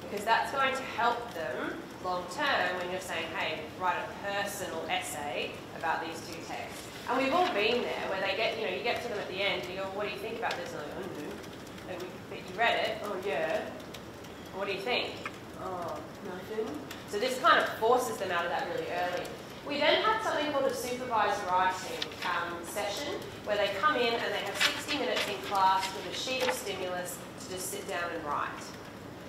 Because that's going to help them long term when you're saying, hey, write a personal essay about these two texts. And we've all been there where they get, you know, you get to them at the end and you go, what do you think about this? And they're like, oh, no. And you read it, oh yeah. What do you think? Oh, nothing. So this kind of forces them out of that really early. We then have something called a supervised writing session where they come in and they have 60 minutes in class with a sheet of stimulus to just sit down and write.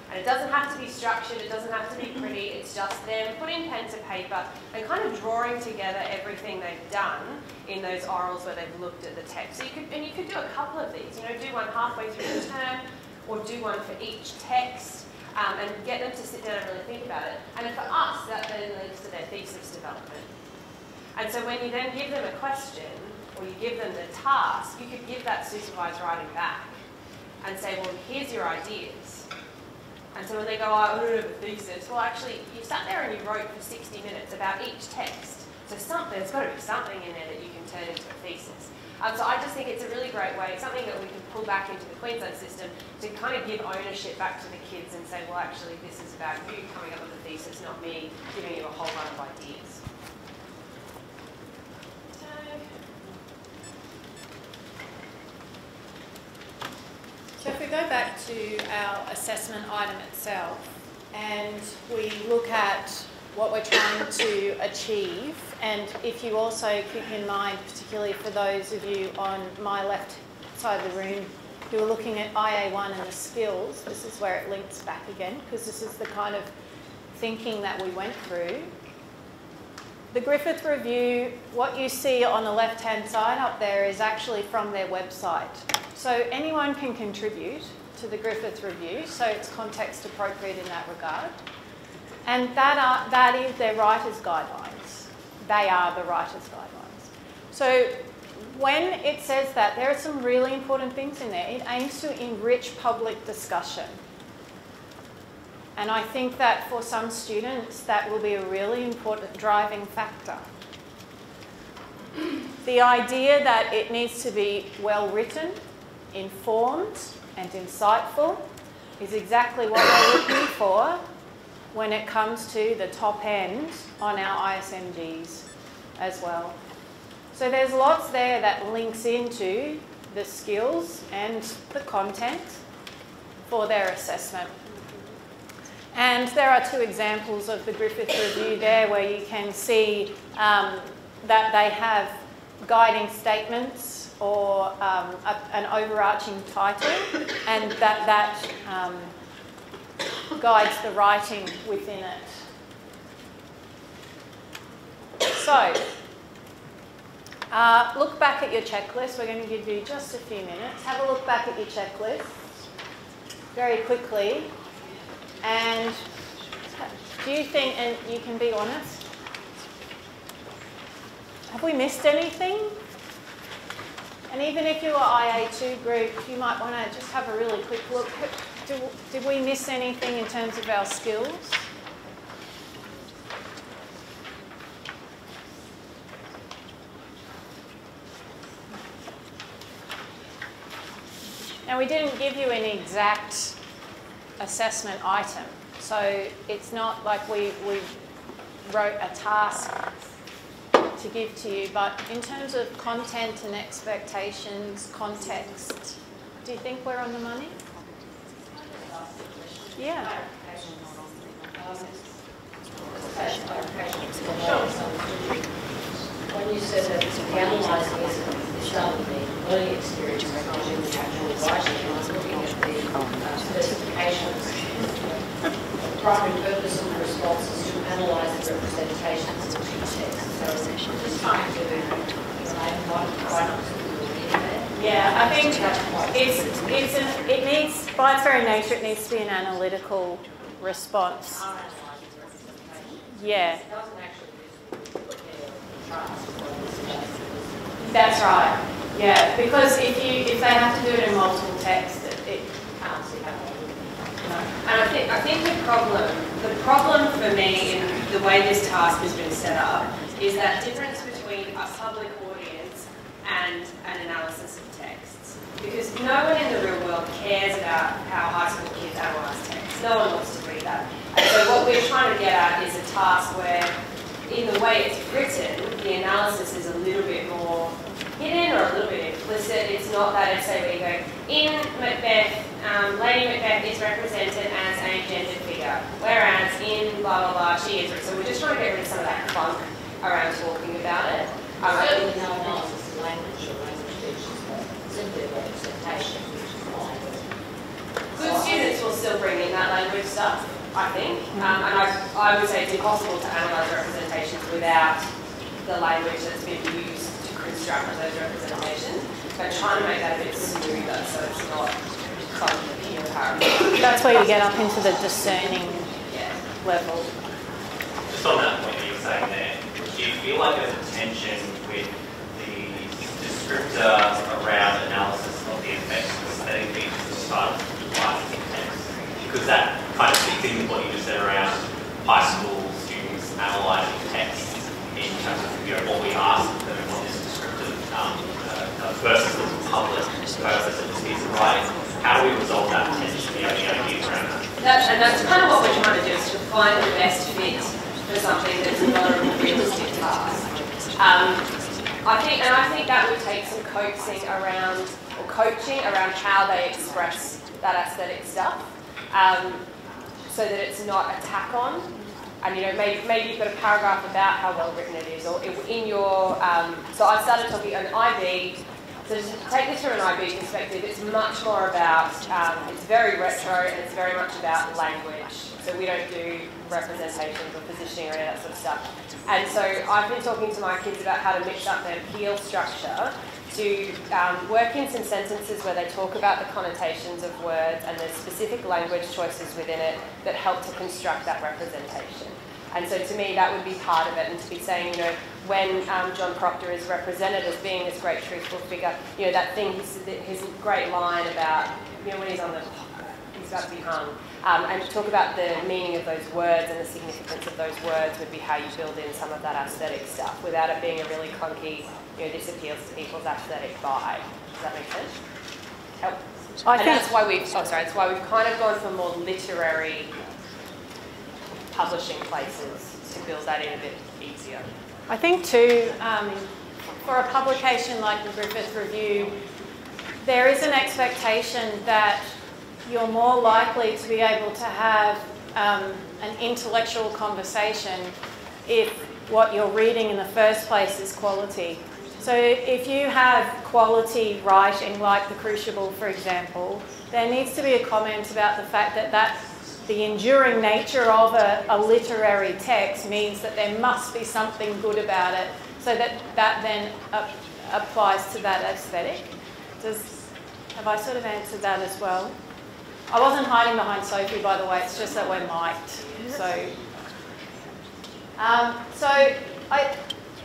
And it doesn't have to be structured, it doesn't have to be pretty, it's just them putting pen to paper and kind of drawing together everything they've done in those orals where they've looked at the text. So you could do a couple of these, you know, do one halfway through the term or do one for each text and get them to sit down and really think about it. And for us, that then leads to their thesis development. And so when you then give them a question or you give them the task, you could give that supervised writing back and say, well, here's your ideas. And so when they go, oh, I don't have a thesis, well, actually, you sat there and you wrote for 60 minutes about each text. So there's got to be something in there that you can turn into a thesis. So I just think it's a really great way, something that we can pull back into the Queensland system to kind of give ownership back to the kids and say, well, actually, this is about you coming up with a thesis, not me giving you a whole lot of ideas. So if we go back to our assessment item itself and we look at what we're trying to achieve, and if you also keep in mind, particularly for those of you on my left side of the room who are looking at IA1 and the skills, this is where it links back again, because this is the kind of thinking that we went through. The Griffith Review, what you see on the left-hand side up there is actually from their website. So anyone can contribute to the Griffith Review, so it's context appropriate in that regard. And that is their writer's guidelines. They are the writer's guidelines. So when it says that, there are some really important things in there. It aims to enrich public discussion. And I think that for some students, that will be a really important driving factor. The idea that it needs to be well written, informed and insightful is exactly what we're looking for when it comes to the top end on our ISMGs as well. So there's lots there that links into the skills and the content for their assessment. And there are two examples of the Griffith Review there where you can see that they have guiding statements or an overarching title, and that guides the writing within it. So, look back at your checklist. We're going to give you just a few minutes. Have a look back at your checklist very quickly. And do you think, and you can be honest, have we missed anything? And even if you're IA2 group, you might want to just have a really quick look. Did we miss anything in terms of our skills? Now, we didn't give you an exact assessment item, so it's not like we wrote a task to give to you, but in terms of content and expectations, context, do you think we're on the money? Yeah. When you said that the analysing is done with the learning experience rather than the actual writing, I was looking at the specifications. The primary purpose of the response is to analyse the representations of the text. So just trying to Yeah, I think it needs, by its very nature, it needs to be an analytical response. Yeah. That's right. Yeah, because if they have to do it in multiple text, it can't see happening. No. And I think the problem for me in the way this task has been set up is that difference between a public audience and an analysis of texts. Because no one in the real world cares about how high school kids analyse text. No one wants to read that. And so what we're trying to get at is a task where, in the way it's written, the analysis is a little bit more hidden or a little bit implicit. It's not that it's, say, where you go, in Macbeth, Lady Macbeth is represented as a gendered figure, whereas in blah, blah, blah, she is. So we're just trying to get rid of some of that funk around talking about it. certainly no analysis of language or language features, simply a representation, which is fine. Good students will still bring in that language stuff, I think. And I would say it's impossible to analyse representations without the language that's been used to construct those representations. But trying to make that a bit smoother so it's not clunky or paragraph. That's where you get up into the discerning level. Just on that point that you're saying there, do you feel like there's a tension with the descriptor around analysis of the effects of aesthetic features as part of the text? Because that kind of fits in with what you just said around high school students analysing text in terms of what we ask them and what this descriptive versus the public purpose of this piece of writing. How do we resolve that tension? Do you have any ideas around that? And that's kind of what we're trying to do, is to find the best fit for something that's not a realistic task. I think that would take some coaxing around, or coaching around how they express that aesthetic stuff, so that it's not a tack on. And maybe you've got a paragraph about how well written it is, or in your. So I started talking an IB. So to take this from an IB perspective, it's much more about. It's very retro and it's very much about language. So we don't do representations or positioning or any of that sort of stuff. And so I've been talking to my kids about how to mix up their appeal structure to work in some sentences where they talk about the connotations of words and the specific language choices within it that help to construct that representation. And so to me, that would be part of it, and to be saying, when John Proctor is represented as being this great truthful figure, that thing, his great line about, when he's about to be hung, and talk about the meaning of those words and the significance of those words would be how you build in some of that aesthetic stuff without it being a really clunky, this appeals to people's aesthetic vibe. Does that make sense? Help. That's why we've kind of gone for more literary publishing places to build that in a bit easier. I think too, for a publication like the Griffith Review, there is an expectation that you're more likely to be able to have an intellectual conversation if what you're reading in the first place is quality. So if you have quality writing, like The Crucible, for example, there needs to be a comment about the fact that the enduring nature of a literary text means that there must be something good about it, so that then applies to that aesthetic. Have I sort of answered that as well? I wasn't hiding behind Sophie, by the way, it's just that we're mic'd.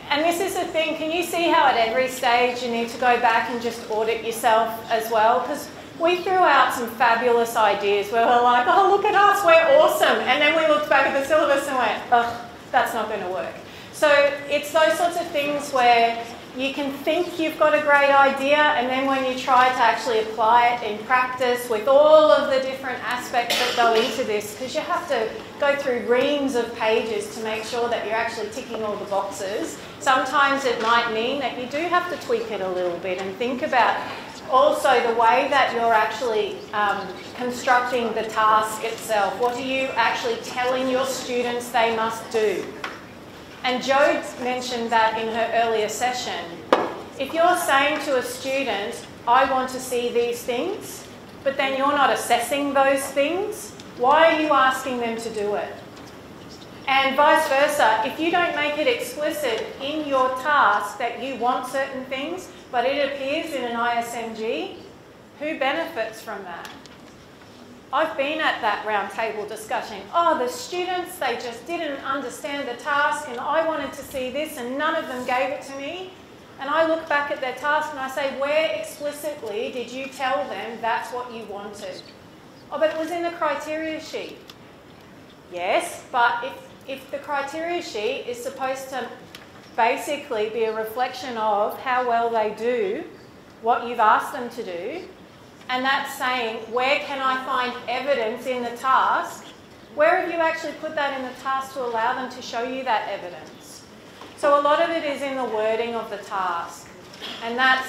And this is the thing, can you see how at every stage you need to go back and just audit yourself as well? Because we threw out some fabulous ideas where we're like, oh, look at us, we're awesome. And then we looked back at the syllabus and went, oh, that's not going to work. So it's those sorts of things where you can think you've got a great idea, and then when you try to actually apply it in practice with all of the different aspects that go into this, because you have to go through reams of pages to make sure that you're actually ticking all the boxes. Sometimes it might mean that you do have to tweak it a little bit and think about also the way that you're actually constructing the task itself. What are you actually telling your students they must do? And Jo mentioned that in her earlier session. If you're saying to a student, I want to see these things, but then you're not assessing those things, why are you asking them to do it? And vice versa, if you don't make it explicit in your task that you want certain things, but it appears in an ISMG, who benefits from that? I've been at that round table discussion. Oh, the students, they just didn't understand the task and I wanted to see this and none of them gave it to me. And I look back at their task and I say, where explicitly did you tell them that's what you wanted? Oh, but it was in the criteria sheet. Yes, but if the criteria sheet is supposed to basically be a reflection of how well they do what you've asked them to do, and that's saying, where can I find evidence in the task? Where have you actually put that in the task to allow them to show you that evidence? So a lot of it is in the wording of the task, and that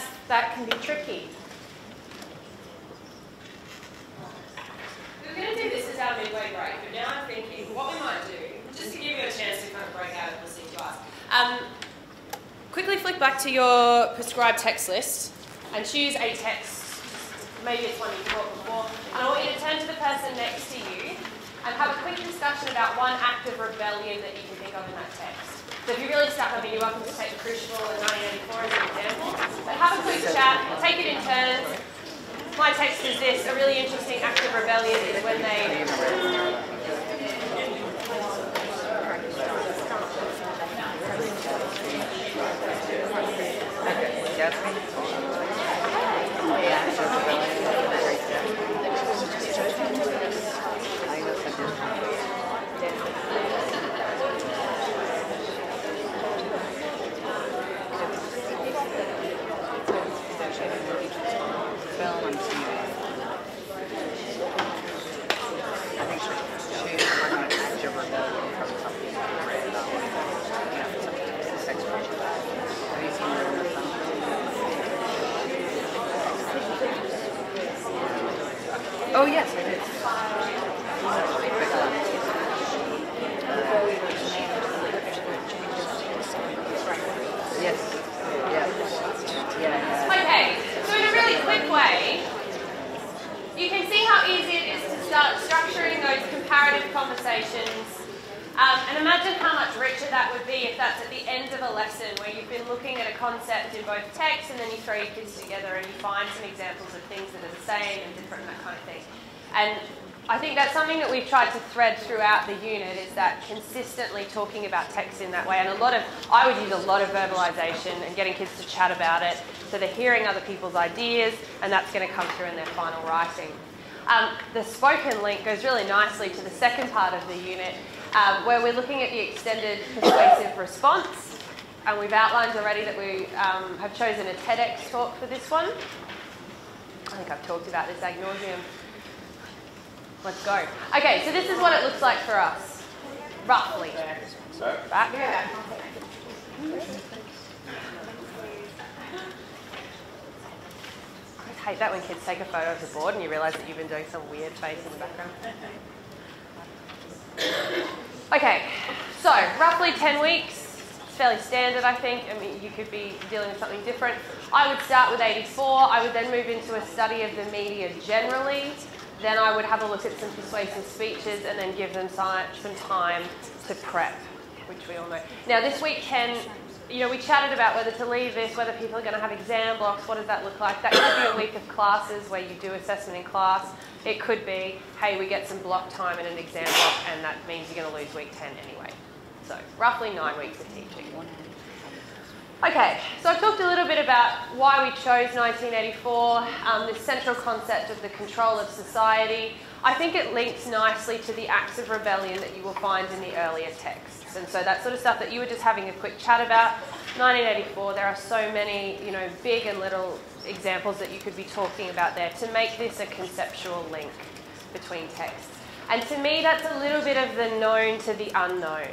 can be tricky. We're going to do this as our midway break, but now I'm thinking what we might do, just to give you a chance to kind of break out and listen to us. Quickly flick back to your prescribed text list and choose a text. Maybe it's one you've taught before, and I want you to turn to the person next to you and have a quick discussion about one act of rebellion that you can think of in that text. So if you're really stuck on it, you're welcome to take The Crucible in 1984 as an example. But have a quick chat, take it in turns. My text is this: a really interesting act of rebellion is when they... Oh, yes, I did. Yes. Yeah. Okay, so in a really quick way, you can see how easy it is to start structuring those comparative conversations. And imagine how much richer that would be if that's at the end of a lesson where you've been looking at a concept in both text and then you throw your kids together and you find some examples of things that are the same and different and that kind of thing. And I think that's something that we've tried to thread throughout the unit, is that consistently talking about text in that way. And I would use a lot of verbalization and getting kids to chat about it, so they're hearing other people's ideas, and that's going to come through in their final writing. The spoken link goes really nicely to the second part of the unit, where we're looking at the extended persuasive response. And we've outlined already that we have chosen a TEDx talk for this one. I think I've talked about this ad nauseum. Let's go. Okay, so this is what it looks like for us, roughly. Back. I hate that when kids take a photo of the board and you realise that you've been doing some weird face in the background. Okay, so roughly 10 weeks. It's fairly standard, I think. I mean, you could be dealing with something different. I would start with 84. I would then move into a study of the media generally. Then I would have a look at some persuasive speeches and then give them some time to prep, which we all know. Now, this week 10, you know, we chatted about whether to leave this, whether people are going to have exam blocks, what does that look like? That could be a week of classes where you do assessment in class. It could be, hey, we get some block time in an exam block, and that means you're going to lose week 10 anyway. So roughly 9 weeks of teaching. Okay, so I've talked a little bit about why we chose 1984, this central concept of the control of society. I think it links nicely to the acts of rebellion that you will find in the earlier texts. And so that sort of stuff that you were just having a quick chat about, 1984, there are so many, you know, big and little examples that you could be talking about there to make this a conceptual link between texts. And to me, that's a little bit of the known to the unknown.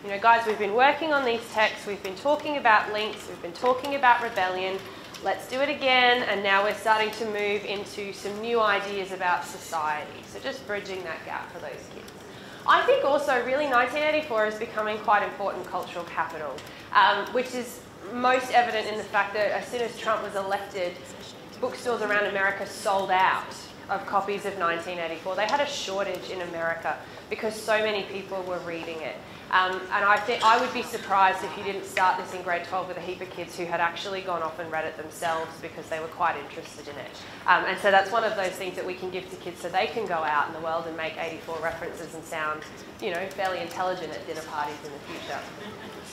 You know, guys, we've been working on these texts, we've been talking about links, we've been talking about rebellion. Let's do it again, and now we're starting to move into some new ideas about society. So just bridging that gap for those kids. I think also really 1984 is becoming quite important cultural capital, which is most evident in the fact that as soon as Trump was elected, bookstores around America sold out of copies of 1984. They had a shortage in America because so many people were reading it. And I think I would be surprised if you didn't start this in grade 12 with a heap of kids who had actually gone off and read it themselves because they were quite interested in it. And so that's one of those things that we can give to kids so they can go out in the world and make 84 references and sound, you know, fairly intelligent at dinner parties in the future.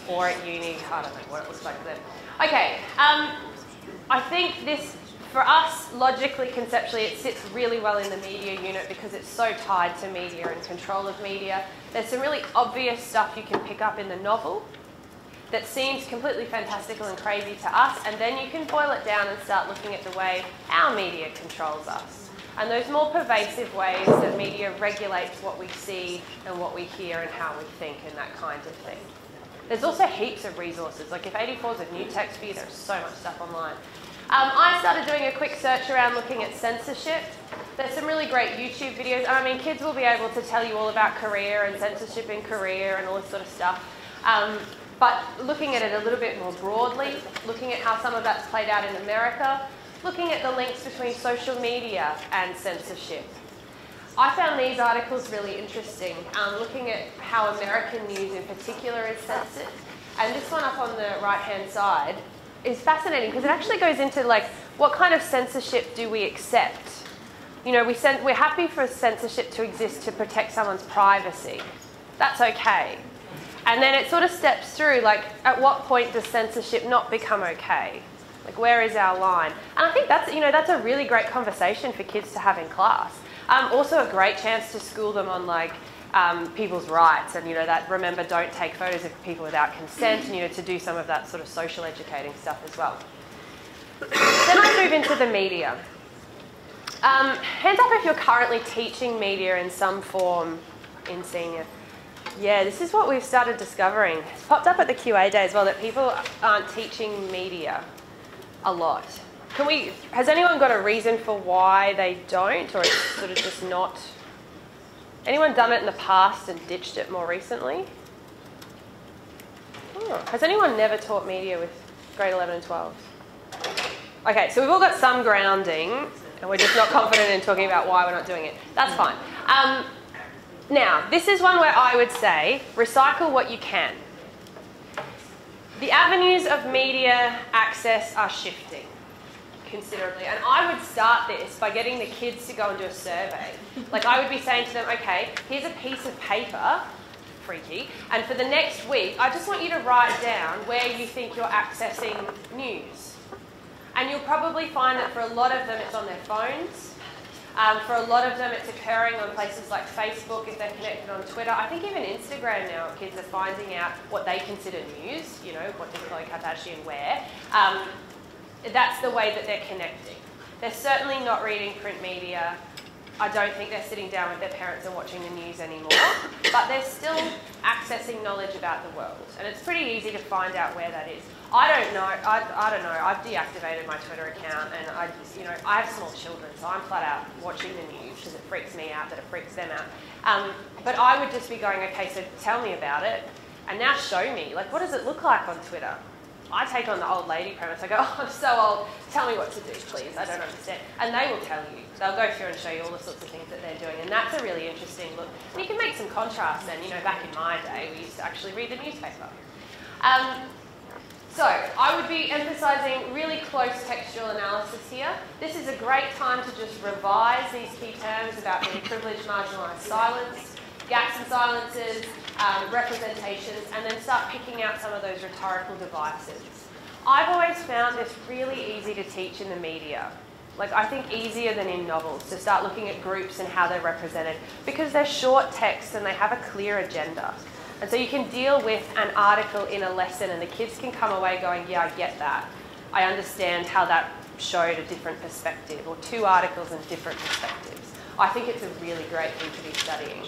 Or at uni, I don't know what it looks like for them. Okay, I think this, for us, logically, conceptually, it sits really well in the media unit because it's so tied to media and control of media. There's some really obvious stuff you can pick up in the novel that seems completely fantastical and crazy to us, and then you can boil it down and start looking at the way our media controls us. And those more pervasive ways that media regulates what we see and what we hear and how we think and that kind of thing. There's also heaps of resources. Like if 84 is a new text for you, there's so much stuff online. I started doing a quick search around looking at censorship. There's some really great YouTube videos. I mean, kids will be able to tell you all about Korea and censorship in Korea and all this sort of stuff. But looking at it a little bit more broadly, looking at how some of that's played out in America, looking at the links between social media and censorship. I found these articles really interesting, looking at how American news in particular is censored. And this one up on the right-hand side is fascinating because it actually goes into like, what kind of censorship do we accept? You know, we're happy for censorship to exist to protect someone's privacy. That's okay. And then it sort of steps through, like, at what point does censorship not become okay? Like, where is our line? And I think that's, you know, that's a really great conversation for kids to have in class. Also a great chance to school them on, like, people's rights and, you know, that, remember, don't take photos of people without consent, and, you know, to do some of that sort of social educating stuff as well. Then I move into the media. Hands up if you're currently teaching media in some form in senior. Yeah, this is what we've started discovering. It's popped up at the QA day as well, that people aren't teaching media a lot. Has anyone got a reason for why they don't, or it's sort of just not? Anyone done it in the past and ditched it more recently? Oh. Has anyone never taught media with grade 11 and 12? Okay, so we've all got some grounding, and we're just not confident in talking about why we're not doing it. That's fine. Now, this is one where I would say, recycle what you can. The avenues of media access are shifting considerably, and I would start this by getting the kids to go and do a survey. Like, I would be saying to them, okay, here's a piece of paper, freaky, and for the next week, I just want you to write down where you think you're accessing news. And you'll probably find that for a lot of them, it's on their phones. For a lot of them, it's occurring on places like Facebook, if they're connected on Twitter. I think even Instagram now, kids are finding out what they consider news, you know, what does Khloe Kardashian wear. That's the way that they're connecting. They're certainly not reading print media. I don't think they're sitting down with their parents and watching the news anymore, but they're still accessing accessing knowledge about the world. And it's pretty easy to find out where that is. I don't know. I don't know. I've deactivated my Twitter account, and I have small children, so I'm flat out watching the news because it freaks me out that it freaks them out. But I would just be going, okay, so tell me about it, and now show me. Like, what does it look like on Twitter? I take on the old lady premise. I go, oh, I'm so old. Tell me what to do, please. I don't understand. And they will tell you. They'll go through and show you all the sorts of things that they're doing. And that's a really interesting look. And you can make some contrast then. Back in my day, we used to actually read the newspaper. So I would be emphasising really close textual analysis here. This is a great time to just revise these key terms about being privileged, marginalised, silence, gaps and silences, representations, and then start picking out some of those rhetorical devices. I've always found this really easy to teach in the media. Like, I think easier than in novels, to start looking at groups and how they're represented, because they're short texts and they have a clear agenda. And so you can deal with an article in a lesson and the kids can come away going, yeah, I get that. I understand how that showed a different perspective, or two articles and different perspectives. I think it's a really great thing to be studying.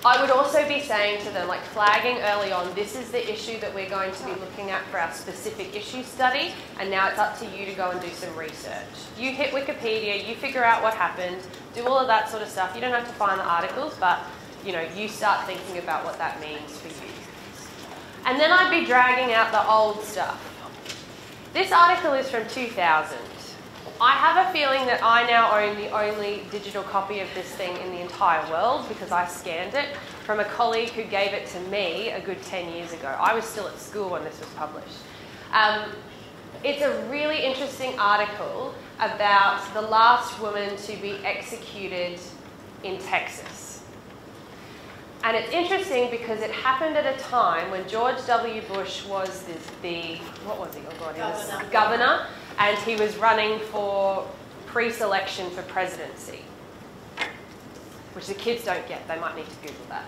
I would also be saying to them, like, flagging early on, this is the issue that we're going to be looking at for our specific issue study, and now it's up to you to go and do some research. You hit Wikipedia, you figure out what happened, do all of that sort of stuff. You don't have to find the articles, but you start thinking about what that means for you. And then I'd be dragging out the old stuff. This article is from 2000. I have a feeling that I now own the only digital copy of this thing in the entire world because I scanned it from a colleague who gave it to me a good 10 years ago. I was still at school when this was published. It's a really interesting article about the last woman to be executed in Texas. And it's interesting because it happened at a time when George W. Bush was governor, and he was running for pre-selection for presidency, which the kids don't get. They might need to Google that.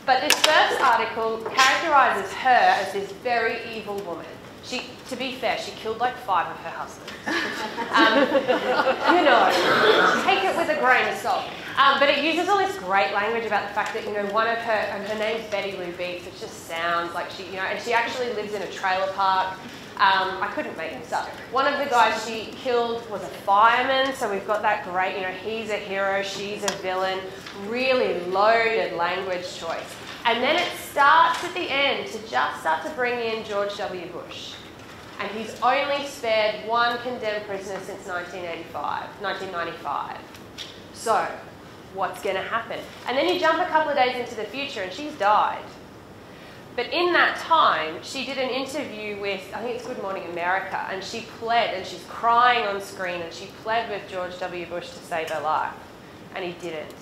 But this first article characterises her as this very evil woman. To be fair, she killed like 5 of her husbands. Take it with a grain of salt. But it uses all this great language about the fact that, one of her name's Betty Lou Beats, which just sounds like she, and she actually lives in a trailer park. I couldn't make this up. One of the guys she killed was a fireman, so we've got that great, he's a hero, she's a villain, really loaded language choice. And then it starts at the end to just start to bring in George W. Bush. And he's only spared one condemned prisoner since 1995. So, what's going to happen? And then you jump a couple of days into the future and she's died. But in that time, she did an interview with, I think it's Good Morning America, and she pled, and she's crying on screen, and she pled with George W. Bush to save her life. And he didn't.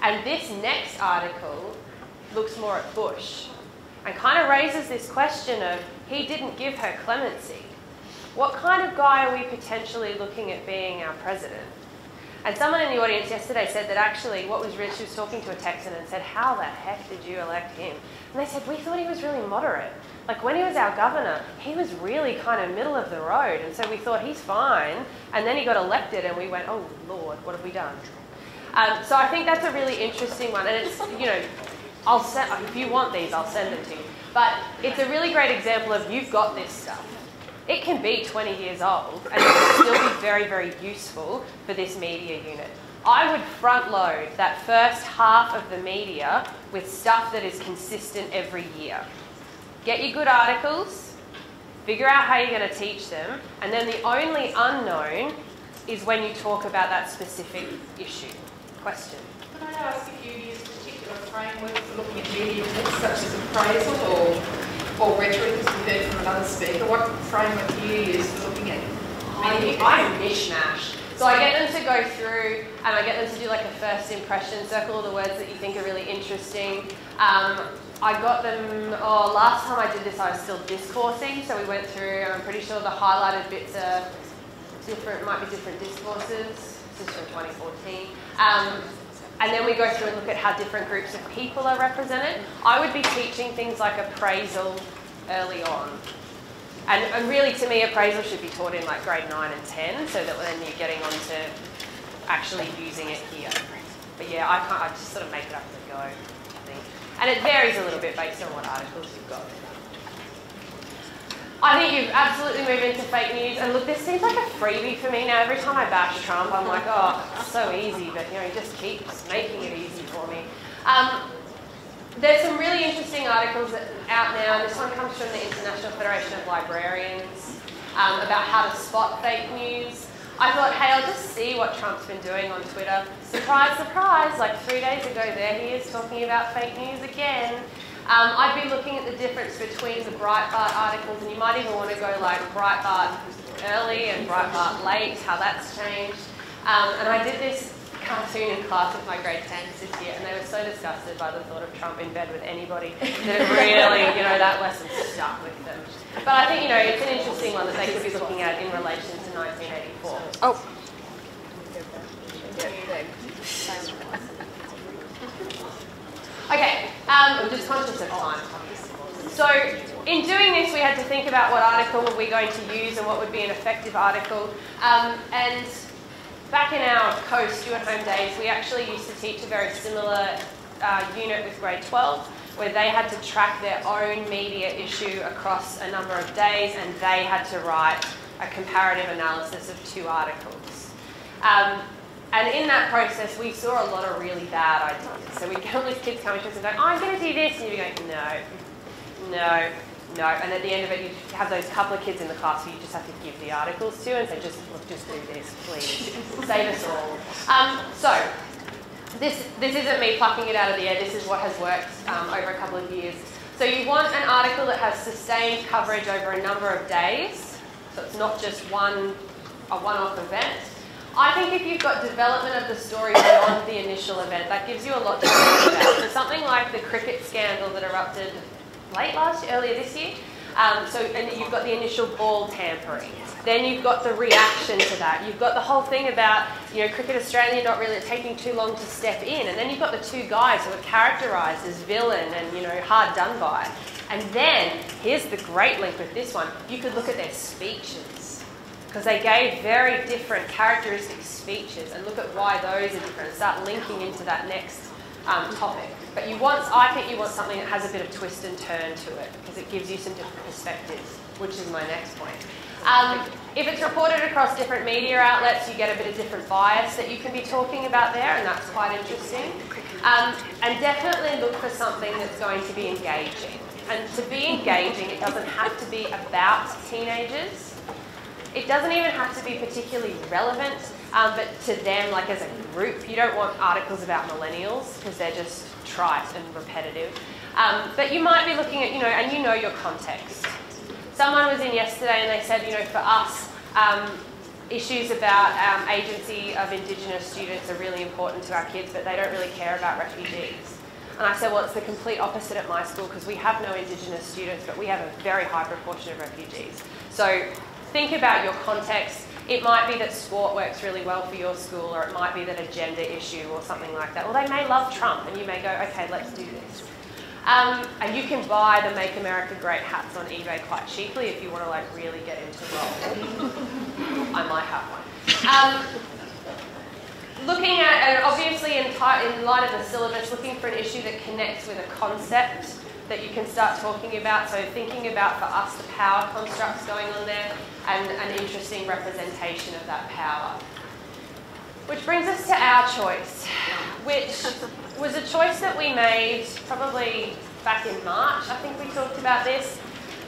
And this next article looks more at Bush and kind of raises this question of, he didn't give her clemency. What kind of guy are we potentially looking at being our president? And someone in the audience yesterday said that actually she was talking to a Texan and said, how the heck did you elect him? And they said, we thought he was really moderate. Like, when he was our governor, he was really kind of middle of the road. And so we thought, he's fine. And then he got elected and we went, oh, Lord, what have we done? So I think that's a really interesting one. And it's, if you want these, I'll send them to you. But it's a really great example of, you've got this stuff. It can be 20 years old and it can still be very, very useful for this media unit. I would front load that first half of the media with stuff that is consistent every year. Get your good articles, figure out how you're going to teach them, and then the only unknown is when you talk about that specific issue. Question? Can I ask if you use particular frameworks for looking at media text, such as appraisal or rhetoric, as we heard from another speaker? What framework do you use for looking at media? I mishmash. So I get them to go through and I get them to do like a first impression, circle all the words that you think are really interesting. I got them, last time I did this I was still discoursing, so we went through, and I'm pretty sure the highlighted bits are different, might be different discourses. This is from 2014. And then we go through and look at how different groups of people are represented. I would be teaching things like appraisal early on. And really, to me, appraisal should be taught in like grade 9 and 10, so that then you're getting on to actually using it here. But yeah, I just sort of make it up as I go, I think. it varies a little bit based on what articles you've got. I think you absolutely move into fake news, and look, this seems like a freebie for me now. Every time I bash Trump, I'm like, oh, it's so easy, but you know, he just keeps making it easy for me. There's some really interesting articles out now, and this one comes from the International Federation of Librarians about how to spot fake news. I thought, hey, I'll just see what Trump's been doing on Twitter. Surprise, surprise, like 3 days ago there he is talking about fake news again. I'd be looking at the difference between the Breitbart articles, and you might even want to go like Breitbart early and Breitbart late, how that's changed. And I did this cartoon in class with my grade 10s this year, and they were so disgusted by the thought of Trump in bed with anybody that it really, you know, that lesson stuck with them. But I think, you know, it's an interesting one that they could be looking at in relation to 1984. Oh. Okay, I'm just conscious of time. So in doing this, we had to think about what article were we going to use and what would be an effective article. And back in our Stuart Home days, we actually used to teach a very similar unit with grade 12, where they had to track their own media issue across a number of days, and they had to write a comparative analysis of 2 articles. And in that process, we saw a lot of really bad ideas. So we get all these kids coming to us and going, I'm going to do this. And you're going, no. And at the end of it, you have those couple of kids in the class who you just have to give the articles to and say, just do this, please. Save us all. So this isn't me plucking it out of the air. This is what has worked over a couple of years. So you want an article that has sustained coverage over a number of days. So it's not just a one-off event. I think if you've got development of the story beyond the initial event, that gives you a lot to think about. So something like the cricket scandal that erupted earlier this year. And you've got the initial ball tampering. Then you've got the reaction to that. You've got the whole thing about, you know, Cricket Australia not really taking too long to step in. And then you've got the 2 guys who are characterised as villain and, you know, hard done by. And then, here's the great link with this one, you could look at their speeches. Because they gave very different characteristic speeches, and look at why those are different and start linking into that next topic. But I think you want something that has a bit of twist and turn to it, because it gives you some different perspectives, which is my next point. If it's reported across different media outlets, you get a bit of different bias that you can be talking about there, and that's quite interesting. And definitely look for something that's going to be engaging. And to be engaging, it doesn't have to be about teenagers. It doesn't even have to be particularly relevant, but to them, like as a group, you don't want articles about millennials because they're just trite and repetitive. But you might be looking at, you know, and you know your context. Someone was in yesterday and they said, you know, for us, issues about agency of Indigenous students are really important to our kids, but they don't really care about refugees. And I said, well, it's the complete opposite at my school because we have no Indigenous students, but we have a very high proportion of refugees. So think about your context. It might be that sport works really well for your school, or it might be that a gender issue or something like that. Or they may love Trump and you may go, okay, let's do this. And you can buy the Make America Great hats on eBay quite cheaply if you want to like really get into role. I might have one. Looking at, and obviously in light of the syllabus, looking for an issue that connects with a concept that you can start talking about. So thinking about, for us, the power constructs going on there and an interesting representation of that power. Which brings us to our choice, which was a choice that we made probably back in March. I think we talked about this.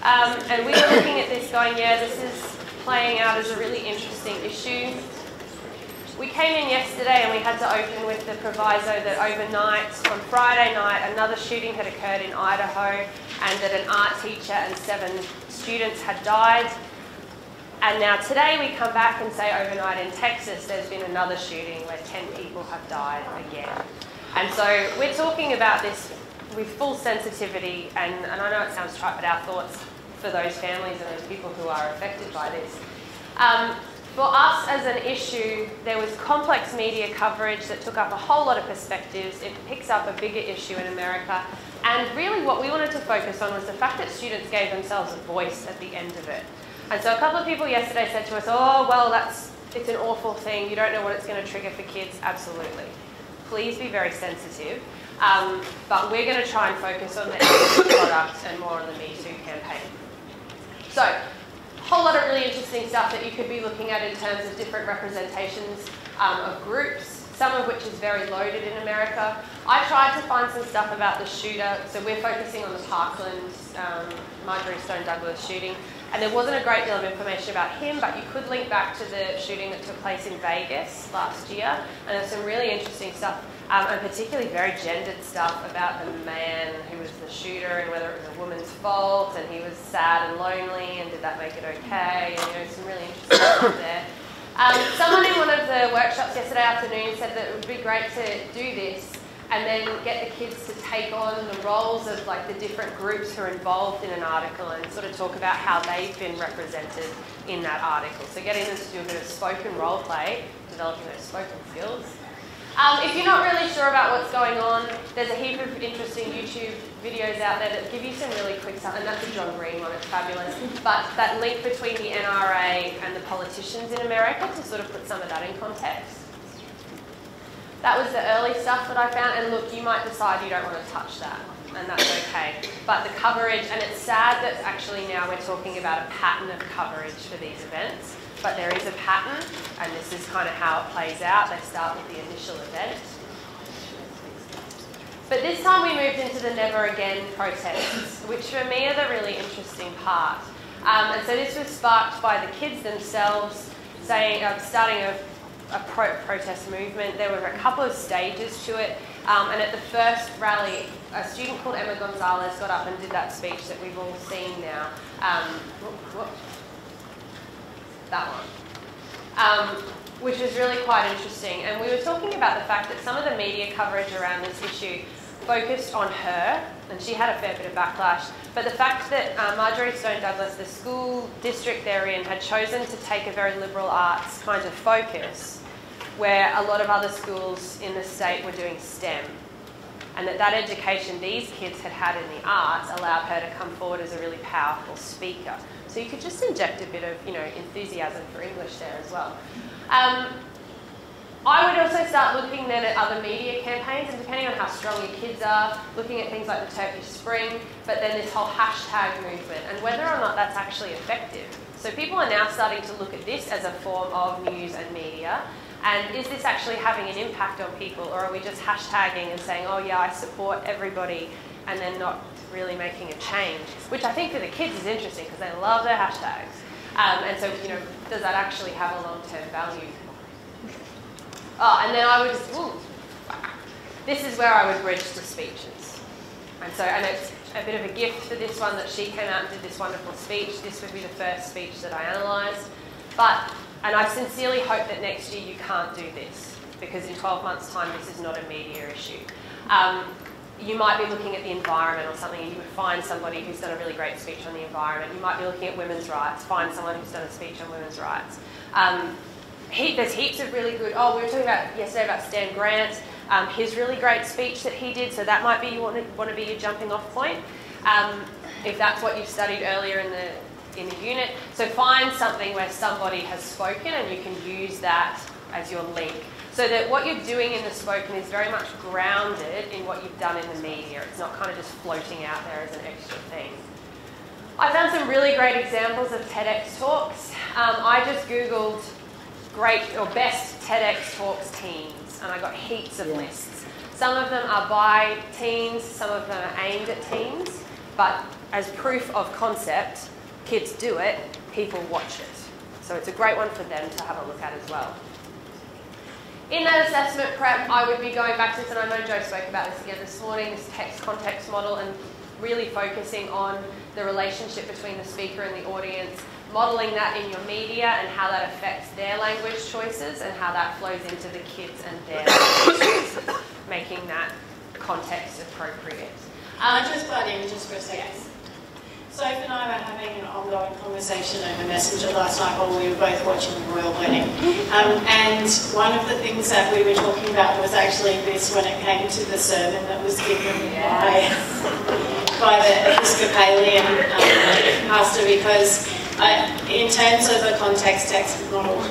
And we were looking at this going, yeah, this is playing out as a really interesting issue. We came in yesterday and we had to open with the proviso that overnight, on Friday night, another shooting had occurred in Idaho and that an art teacher and 7 students had died. And now today we come back and say overnight in Texas there's been another shooting where 10 people have died again. And so we're talking about this with full sensitivity, and I know it sounds trite, but our thoughts for those families and those people who are affected by this. For us as an issue, there was complex media coverage that took up a whole lot of perspectives. It picks up a bigger issue in America. And really what we wanted to focus on was the fact that students gave themselves a voice at the end of it. And so a couple of people yesterday said to us, oh, well, it's an awful thing. You don't know what it's going to trigger for kids. Absolutely. Please be very sensitive. But we're going to try and focus on the product and more on the Me Too campaign. So, a whole lot of really interesting stuff that you could be looking at in terms of different representations of groups, some of which is very loaded in America. I tried to find some stuff about the shooter, so we're focusing on the Parkland Marjorie Stone Douglas shooting, and there wasn't a great deal of information about him, but you could link back to the shooting that took place in Vegas last year, and there's some really interesting stuff, and particularly very gendered stuff about the man who was the shooter and whether it was a woman's fault, and he was sad and lonely, and did that make it okay, and some really interesting stuff there. Someone in one of the workshops yesterday afternoon said that it would be great to do this and then get the kids to take on the roles of like the different groups who are involved in an article and sort of talk about how they've been represented in that article. So getting them to do a bit of spoken role play, developing those spoken skills. If you're not really sure about what's going on, there's a heap of interesting YouTube videos out there that give you some really quick stuff, and that's a John Green one, it's fabulous. But that link between the NRA and the politicians in America to sort of put some of that in context. That was the early stuff that I found, and look, you might decide you don't want to touch that, and that's okay. But the coverage, and it's sad that actually now we're talking about a pattern of coverage for these events, but there is a pattern, and this is kind of how it plays out. They start with the initial event. But this time we moved into the Never Again protests, which for me are the really interesting part. And so this was sparked by the kids themselves saying, starting a protest movement. There were a couple of stages to it, and at the first rally, a student called Emma Gonzalez got up and did that speech that we've all seen now. That one. Which was really quite interesting. And we were talking about the fact that some of the media coverage around this issue focused on her, and she had a fair bit of backlash, but the fact that Marjorie Stone Douglas, the school district they're in, had chosen to take a very liberal arts kind of focus, where a lot of other schools in the state were doing STEM. And that education these kids had had in the arts allowed her to come forward as a really powerful speaker. So you could just inject a bit of, enthusiasm for English there as well. I would also start looking then at other media campaigns, and depending on how strong your kids are, looking at things like the Turkish Spring, but then this whole hashtag movement, and whether or not that's actually effective. So people are now starting to look at this as a form of news and media, and is this actually having an impact on people, or are we just hashtagging and saying, oh yeah, I support everybody, and then not really making a change, which I think for the kids is interesting because they love their hashtags. And so, does that actually have a long-term value? Oh, and then I would just, this is where I would bridge to speeches. And it's a bit of a gift for this one that she came out and did this wonderful speech. This would be the first speech that I analysed. And I sincerely hope that next year you can't do this, because in 12 months' time this is not a media issue. You might be looking at the environment or something, and you would find somebody who's done a really great speech on the environment. You might be looking at women's rights, find someone who's done a speech on women's rights. There's heaps of really good, we were talking about yesterday about Stan Grant, his really great speech that he did, so that might be, you want to be your jumping off point, if that's what you've studied earlier in the unit. So find something where somebody has spoken and you can use that as your link. So that what you're doing in the spoken is very much grounded in what you've done in the media. It's not kind of just floating out there as an extra thing. I found some really great examples of TEDx talks. I just Googled great or best TEDx talks teens, and I got heaps of lists. Some of them are by teens, some of them are aimed at teens, but as proof of concept, kids do it, people watch it. So it's a great one for them to have a look at as well. In that assessment prep, I would be going back to this, and I know Joe spoke about this again this morning, this text-context model, and really focusing on the relationship between the speaker and the audience, modelling that in your media and how that affects their language choices and how that flows into the kids and their language choices, making that context appropriate. I just butt in just for a second. Soph and I were having an ongoing conversation over Messenger last night while we were both watching the royal wedding. And one of the things that we were talking about was actually this when it came to the sermon that was given by the Episcopalian pastor, because in terms of a context text model,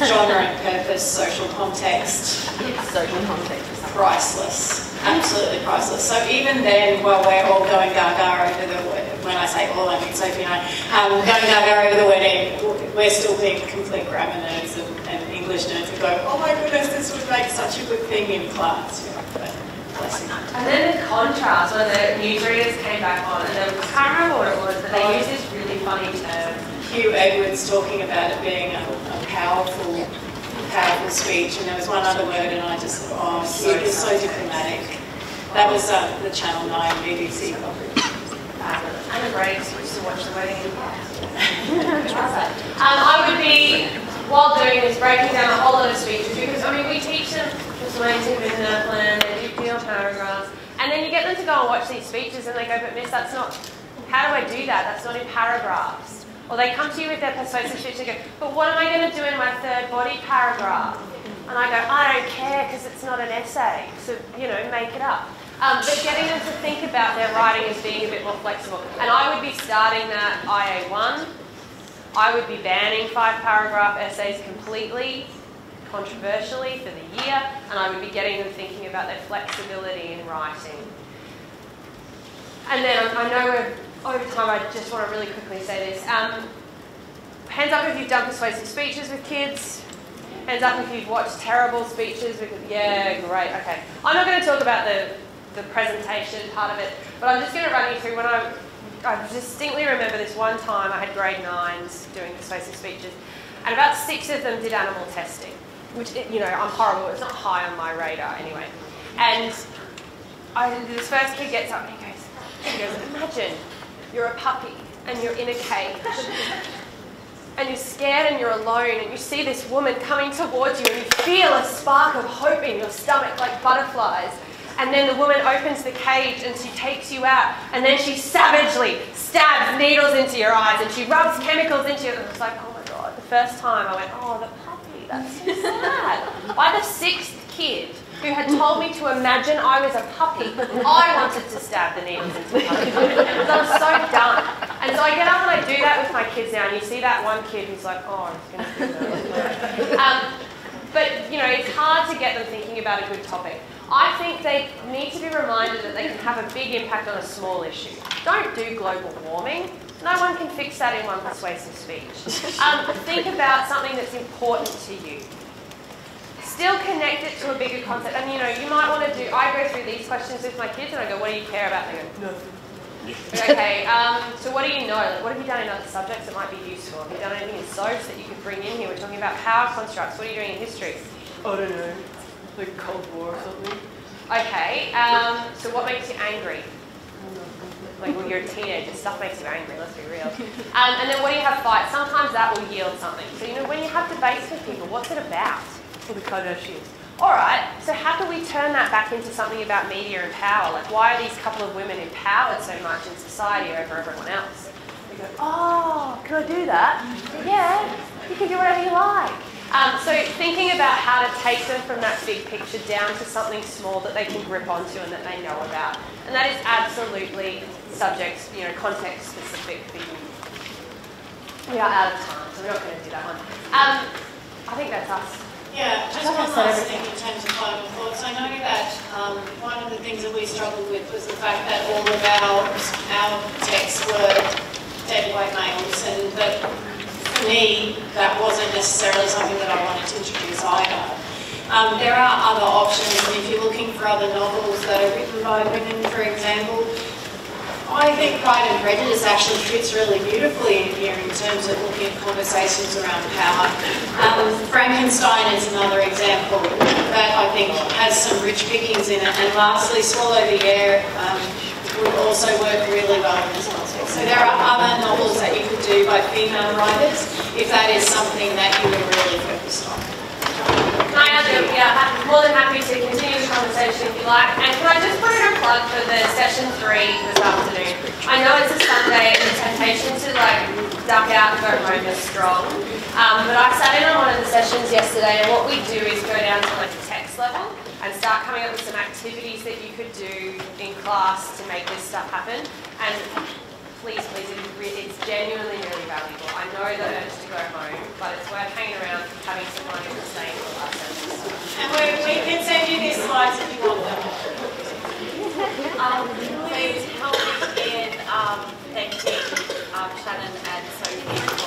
genre and purpose, social context. Social context. priceless, absolutely priceless. So even then, while we're all going gaga over the, when I say all, I mean Sophie and I, going gaga over the wedding, we're still being complete grammar nerds and English nerds and go, oh my goodness, this would make such a good thing in class. You know, but blessing. And then the contrast, when the newsreaders came back on, and I can't remember what it was, but they used this really funny term. Hugh Edwards talking about it being a powerful speech, and there was one other word, and I just thought, oh, Hugh is so diplomatic. That was the Channel 9 BBC coverage. And a great excuse to watch the wedding. I would be, while doing this, breaking down a whole lot of speeches, because I mean we teach them just amazing in their plan, they do deal paragraphs, and then you get them to go and watch these speeches, and they go, but miss, that's not, how do I do that? That's not in paragraphs. Or they come to you with their persuasive speech and go, but what am I going to do in my third body paragraph? And I go, I don't care because it's not an essay, so, you know, make it up. But getting them to think about their writing as being a bit more flexible. And I would be starting that IA1. I would be banning 5-paragraph essays completely, controversially, for the year, and I would be getting them thinking about their flexibility in writing. And then I know we're over time, I just want to really quickly say this. Hands up if you've done persuasive speeches with kids. Hands up if you've watched terrible speeches with, yeah, great, okay. I'm not going to talk about the presentation part of it, but I'm just going to run you through when I distinctly remember this one time I had grade 9s doing persuasive speeches, and about 6 of them did animal testing, which, you know, I'm horrible, it's not high on my radar anyway. And this first kid gets up and he goes, imagine you're a puppy and you're in a cage and you're scared and you're alone and you see this woman coming towards you and you feel a spark of hope in your stomach like butterflies, and then the woman opens the cage and she takes you out, and then she savagely stabs needles into your eyes and she rubs chemicals into you, and it's like, oh my God. The first time I went, oh, the puppy, that's so sad. By the 6th kid who had told me to imagine I was a puppy, I wanted to stab the needles into the puppy because I was so done. And so I get up and I do that with my kids now, and you see that one kid who's like, oh, I'm going to do that. But, you know, it's hard to get them thinking about a good topic. I think they need to be reminded that they can have a big impact on a small issue. Don't do global warming. No one can fix that in one persuasive speech. Think about something that's important to you. Still connect it to a bigger concept. And you know, you might want to do, I go through these questions with my kids and I go, what do you care about? And they go, nothing. Okay, so what do you know? Like, what have you done in other subjects that might be useful? Have you done anything in SOAS that you could bring in here? We're talking about power constructs. What are you doing in history? I don't know. Like Cold War or something. Okay, so what makes you angry? Like when you're a teenager, stuff makes you angry, let's be real. And then when you have fights, sometimes that will yield something. So, you know, when you have debates with people, what's it about? For the Kardashians. All right, so how can we turn that back into something about media and power? Like, why are these couple of women empowered so much in society over everyone else? We go, oh, can I do that? Yeah, you can do whatever you like. So thinking about how to take them from that big picture down to something small that they can grip onto and that they know about. And that is absolutely subject, you know, context specific for you. We are out of time, so we're not going to do that one. I think that's us. Yeah, just one last thing in terms of final thoughts. I know that one of the things that we struggled with was the fact that all of our texts were dead white males, and that for me, that wasn't necessarily something that I wanted to introduce either. There are other options, and if you're looking for other novels that are written by women, for example, I think Pride and Prejudice actually fits really beautifully in here in terms of looking at conversations around power. Frankenstein is another example that I think has some rich pickings in it. And lastly, Swallow the Air would also work really well in this context. So there are other novels that you could do by female writers if that is something that you were really focused on. Yeah, I'm more than happy to continue the conversation if you like. And can I just put in a plug for the session 3 this afternoon? I know it's a Sunday and the temptation to like duck out and go home is strong. But I sat in on one of the sessions yesterday, and what we do is go down to like a text level and start coming up with some activities that you could do in class to make this stuff happen. And please, it's genuinely really valuable. I know the urge to go home, but it's worth hanging around, having some money to stay for the last session. And we can send you these slides if you want to Shannon and Sophie